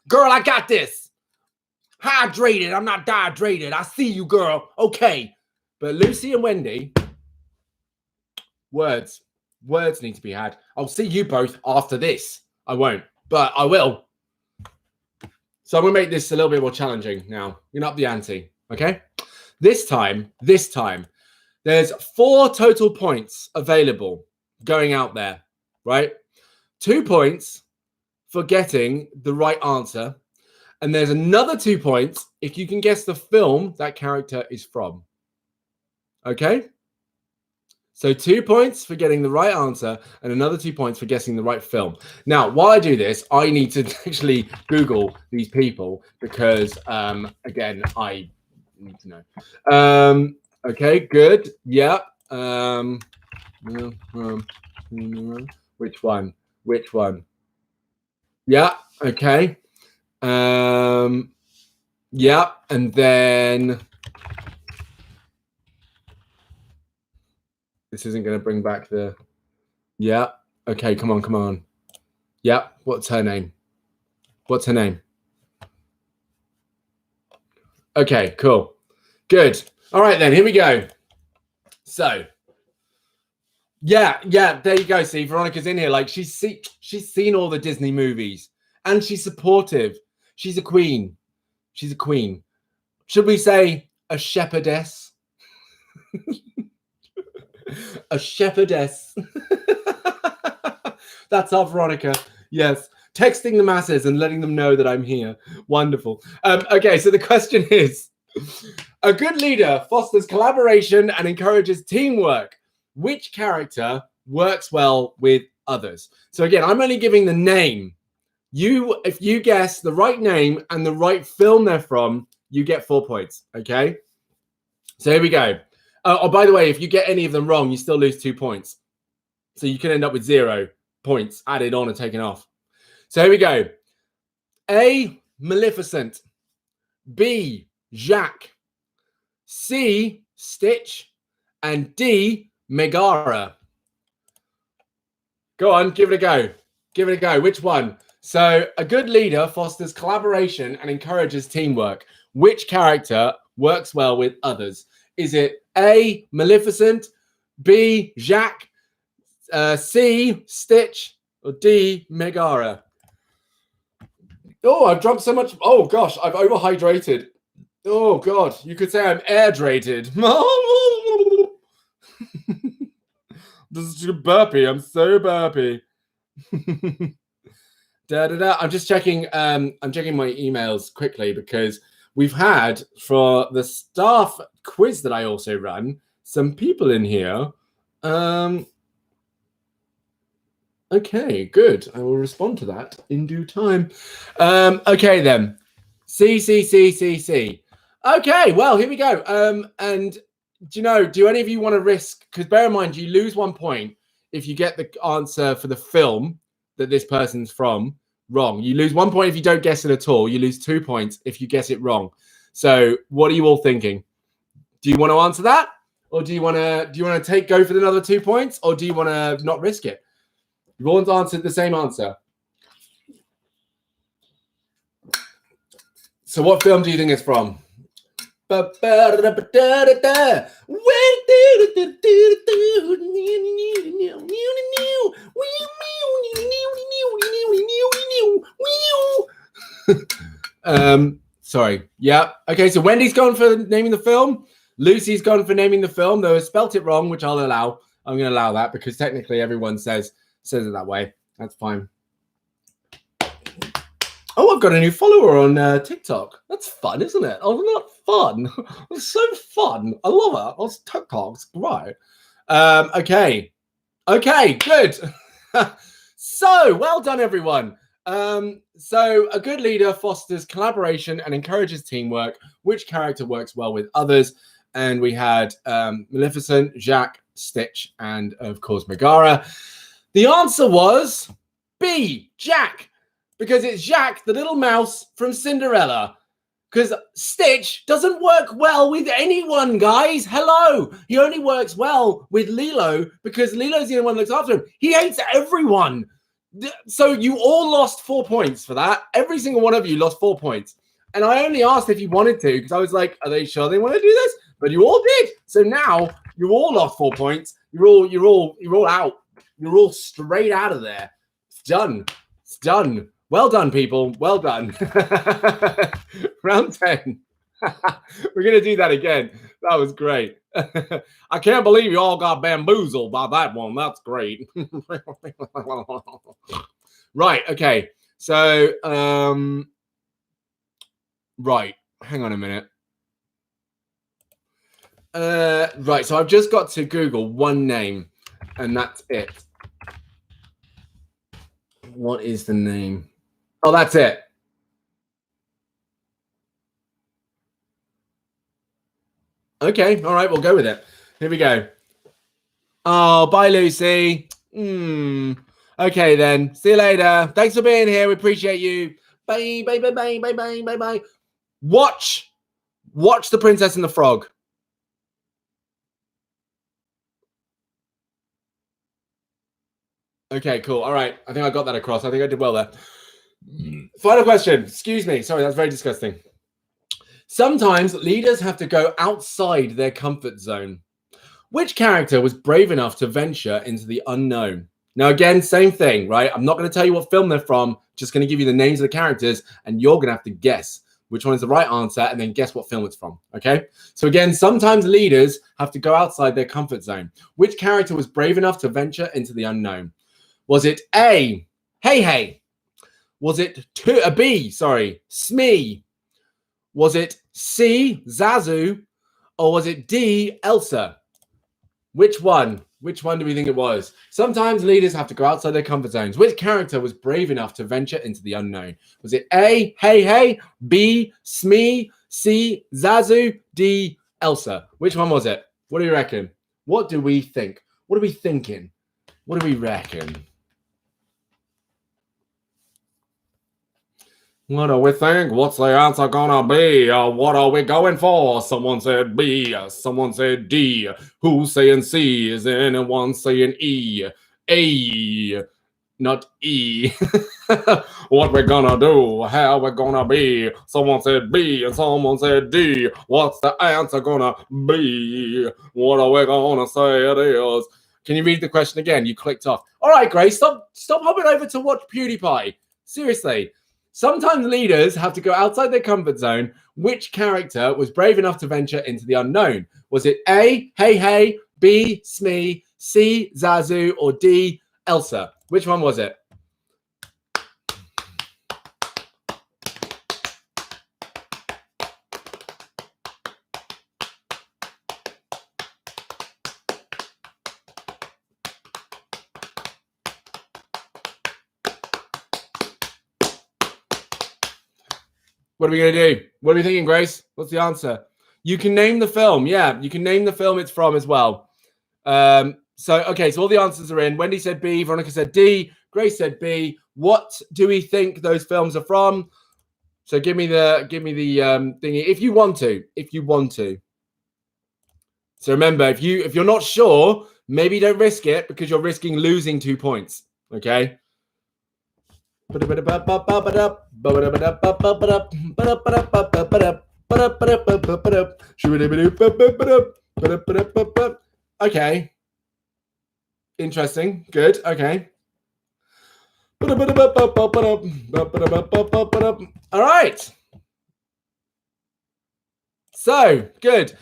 Girl, I got this. Hydrated. I'm not dehydrated. I see you, girl. Okay. But Lucy and Wendy, words need to be had. I'll see you both after this. I won't, but I will. So I'm going to make this a little bit more challenging now. You're up the ante, okay? This time, there's 4 total points available going out there, right? 2 points for getting the right answer. And there's another 2 points if you can guess the film that character is from. Okay? So 2 points for getting the right answer and another 2 points for guessing the right film. Now, while I do this, I need to actually Google these people because, again, I need to know. Okay, good. Yeah. Which one? Yeah, okay. Yeah, and then this isn't going to bring back the. Yeah, okay, come on. Yeah, what's her name? Okay, cool. Good. All right, then. Here we go. So, yeah, there you go. See, Veronica's in here. Like, she's seen all the Disney movies, and she's supportive. She's a queen. She's a queen. Should we say a shepherdess? A shepherdess. That's our Veronica. Yes. Texting the masses and letting them know that I'm here. Wonderful. Okay, so the question is, a good leader fosters collaboration and encourages teamwork. Which character works well with others? So again, I'm only giving the name. If you guess the right name and the right film they're from, you get 4 points. Okay. So here we go. Oh, by the way, if you get any of them wrong, you still lose 2 points. So you can end up with 0 points added on and taken off. So here we go. A, Maleficent. B, Jacques. C, Stitch. And D, Megara. Go on, give it a go. Give it a go. Which one? So a good leader fosters collaboration and encourages teamwork. Which character works well with others? Is it A, Maleficent, B, Jacques, C, Stitch, or D, Megara? Oh, I've drunk so much. Oh, gosh, I've overhydrated. Oh, God, you could say I'm air-drated. This is a burpy. I'm so burpy. I'm just checking. I'm checking my emails quickly because we've had, for the staff quiz that I also run, some people in here. Okay, good. I will respond to that in due time. Okay, then. C. Okay, well, here we go. And do any of you want to risk? Because bear in mind, you lose 1 point if you get the answer for the film that this person's from wrong. You lose 1 point if you don't guess it at all. You lose 2 points if you guess it wrong. So, what are you all thinking? Do you want to answer that, or do you want to go for another 2 points, or do you want to not risk it? You've all answered the same answer. So, what film do you think it's from? Sorry. Yeah. Okay, so Wendy's gone for naming the film. Lucy's gone for naming the film, though I spelt it wrong, which I'll allow. I'm going to allow that because technically everyone says it that way. That's fine. Oh, I've got a new follower on TikTok. That's fun, isn't it? Oh, not fun. It's so fun. I love it. Oh, TikTok's great. Okay, good. So, well done, everyone. So, a good leader fosters collaboration and encourages teamwork. Which character works well with others? And we had Maleficent, Jacques, Stitch, and, of course, Megara. The answer was B, Jacques. Because it's Jacques, the little mouse from Cinderella. Because Stitch doesn't work well with anyone, guys. Hello. He only works well with Lilo because Lilo's the only one that looks after him. He hates everyone. So you all lost 4 points for that. Every single one of you lost 4 points. And I only asked if you wanted to because I was like, are they sure they want to do this? But you all did. So now you all lost 4 points. You're all out. You're all straight out of there. It's done. It's done. Well done, people. Well done. Round 10. We're going to do that again. That was great. I can't believe you all got bamboozled by that one. That's great. Right. Okay. So, right. Hang on a minute. Right. So I've just got to Google one name and that's it. What is the name? Oh, that's it. Okay, all right, we'll go with it. Here we go. Oh, bye, Lucy. Okay, then. See you later. Thanks for being here. We appreciate you. Bye, bye, bye, bye, bye, bye, bye, bye. Watch The Princess and the Frog. Okay, cool. All right. I think I got that across. I think I did well there. Final question. Excuse me. Sorry, that's very disgusting. Sometimes leaders have to go outside their comfort zone. Which character was brave enough to venture into the unknown? Now, again, same thing, right? I'm not going to tell you what film they're from, just going to give you the names of the characters, and you're going to have to guess which one is the right answer and then guess what film it's from, okay? So again, sometimes leaders have to go outside their comfort zone. Which character was brave enough to venture into the unknown? Was it A, Hey Hey? Was it B, Smee? Was it C, Zazu? Or was it D, Elsa? Which one? Which one do we think it was? Sometimes leaders have to go outside their comfort zones. Which character was brave enough to venture into the unknown? Was it A, Hey Hey, B, Smee, C, Zazu, D, Elsa? Which one was it? What do you reckon? What do we think? What are we thinking? What do we reckon? What do we think? What's the answer gonna be? What are we going for? Someone said B. Someone said D. Who's saying C? Is anyone saying E? A, not E. What we gonna do? How we gonna be? Someone said B and someone said D. What's the answer gonna be? What are we gonna say it is? Can you read the question again? You clicked off. All right, Grace, stop hopping over to watch PewDiePie. Seriously. Sometimes leaders have to go outside their comfort zone. Which character was brave enough to venture into the unknown? Was it A, Hey Hey, B, Smee, C, Zazu, or D, Elsa? Which one was it? What are we going to do? What are we thinking, Grace? What's the answer? You can name the film. Yeah, you can name the film it's from as well. So all the answers are in. Wendy said B. Veronica said D. Grace said B. What do we think those films are from? So give me the thingy if you want to. So remember, if you're not sure, maybe don't risk it because you're risking losing 2 points. Okay. Okay. Interesting. Good. Okay. All right. So, good.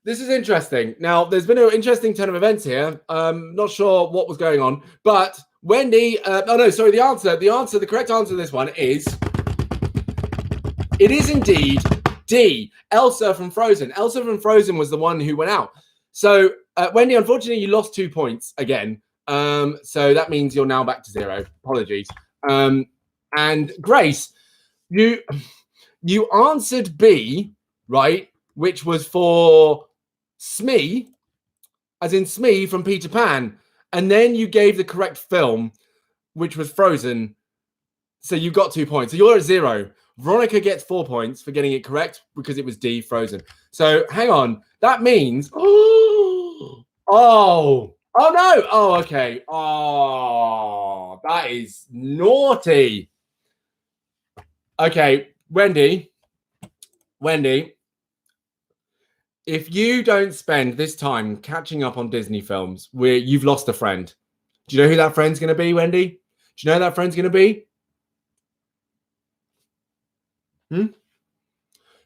This is interesting. Now, there's been an interesting turn of events here. Not sure what was going on, but Wendy, the correct answer to this one is, it is indeed D, Elsa from Frozen. Elsa from Frozen was the one who went out. So, Wendy, unfortunately, you lost 2 points again. So that means you're now back to 0. Apologies. And Grace, you answered B, right? Which was for Smee, as in Smee from Peter Pan. And then you gave the correct film, which was Frozen. So you got 2 points. So you're at 0. Veronica gets 4 points for getting it correct because it was D, Frozen. So hang on. That means... Oh no. Oh, okay. Oh, that is naughty. Okay, Wendy, if you don't spend this time catching up on Disney films, you've lost a friend. Do you know who that friend's going to be, Wendy? Do you know who that friend's going to be?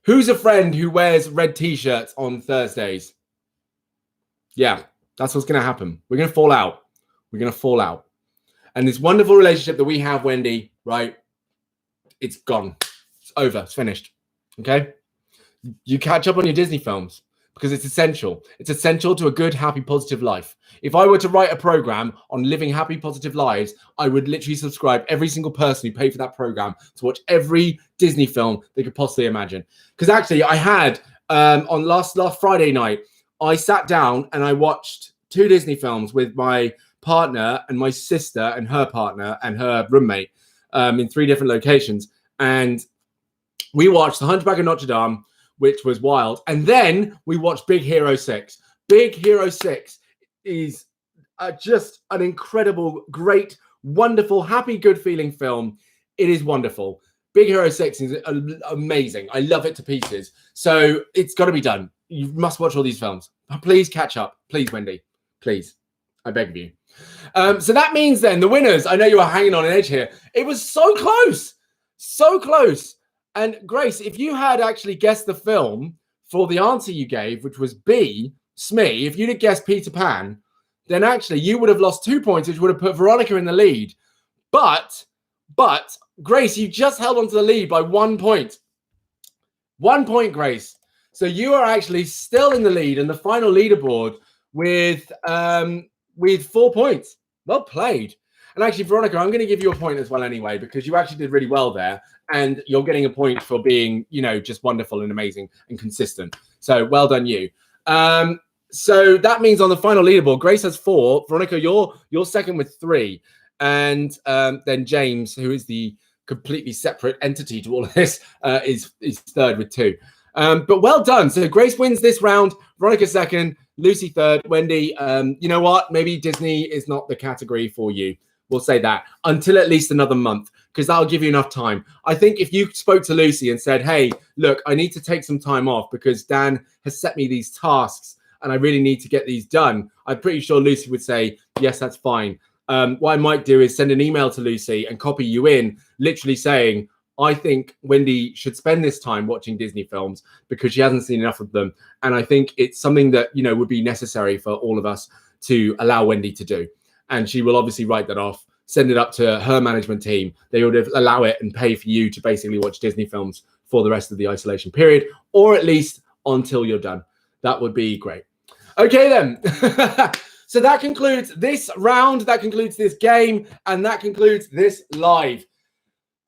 Who's a friend who wears red t-shirts on Thursdays? Yeah, that's what's going to happen. We're going to fall out. And this wonderful relationship that we have, Wendy, right? It's gone. It's over. It's finished. Okay? You catch up on your Disney films because it's essential. It's essential to a good, happy, positive life. If I were to write a program on living happy, positive lives, I would literally subscribe every single person who paid for that program to watch every Disney film they could possibly imagine. Because actually, I had on last Friday night, I sat down and I watched 2 Disney films with my partner and my sister and her partner and her roommate in 3 different locations. And we watched The Hunchback of Notre Dame, which was wild. And then we watched Big Hero 6. Big Hero 6 is just an incredible, great, wonderful, happy, good feeling film. It is wonderful. Big Hero 6 is amazing. I love it to pieces. So it's got to be done. You must watch all these films. Please catch up. Please, Wendy. Please. I beg of you. So that means then the winners, I know you are hanging on an edge here. It was so close. So close. And Grace, if you had actually guessed the film for the answer you gave, which was B, Smee, if you'd have guessed Peter Pan, then actually you would have lost 2 points, which would have put Veronica in the lead. But Grace, you just held on to the lead by 1 point. 1 point, Grace. So you are actually still in the lead in the final leaderboard with 4 points. Well played. And actually, Veronica, I'm going to give you a point as well anyway, because you actually did really well there. And you're getting a point for being, just wonderful and amazing and consistent. So well done, you. So that means on the final leaderboard, Grace has 4. Veronica, you're second with 3. And then James, who is the completely separate entity to all of this, is third with 2. But well done. So Grace wins this round. Veronica second. Lucy third. Wendy, you know what? Maybe Disney is not the category for you. We'll say that until at least another month, because that'll give you enough time. I think if you spoke to Lucy and said, hey, look, I need to take some time off because Dan has set me these tasks and I really need to get these done, I'm pretty sure Lucy would say, yes, that's fine. What I might do is send an email to Lucy and copy you in, literally saying, I think Wendy should spend this time watching Disney films because she hasn't seen enough of them. And I think it's something that, would be necessary for all of us to allow Wendy to do. And she will obviously write that off, send it up to her management team. They would allow it and pay for you to basically watch Disney films for the rest of the isolation period, or at least until you're done. That would be great. Okay, then. So that concludes this round. That concludes this game. And that concludes this live.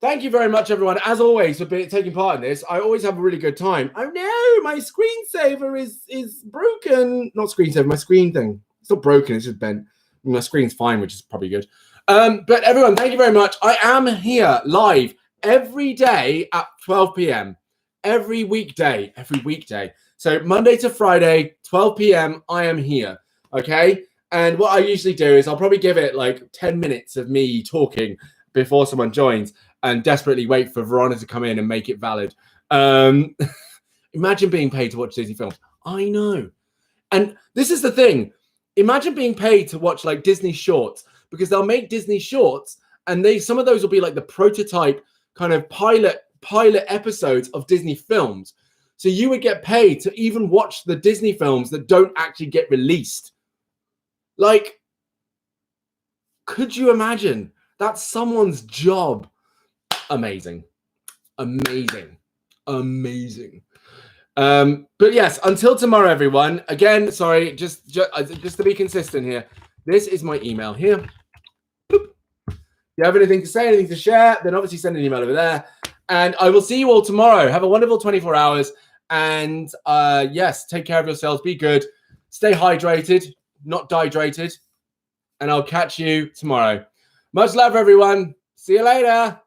Thank you very much, everyone, as always, for taking part in this. I always have a really good time. Oh, no, my screensaver is broken. Not screensaver, my screen thing. It's not broken, it's just bent. My screen's fine, which is probably good. But everyone, thank you very much. I am here live every day at 12 p.m. Every weekday. So Monday to Friday, 12 p.m., I am here, okay? And what I usually do is I'll probably give it like 10 minutes of me talking before someone joins and desperately wait for Veronica to come in and make it valid. Imagine being paid to watch Disney films. I know. And this is the thing. Imagine being paid to watch like Disney shorts, because they'll make Disney shorts and some of those will be like the prototype kind of pilot episodes of Disney films. So you would get paid to even watch the Disney films that don't actually get released. Like, could you imagine? That's someone's job. Amazing. But yes, until tomorrow, everyone. Again, sorry, just to be consistent here. This is my email here. Boop. If you have anything to say, anything to share, then obviously send an email over there. And I will see you all tomorrow. Have a wonderful 24 hours. And yes, take care of yourselves. Be good. Stay hydrated, not dehydrated. And I'll catch you tomorrow. Much love, everyone. See you later.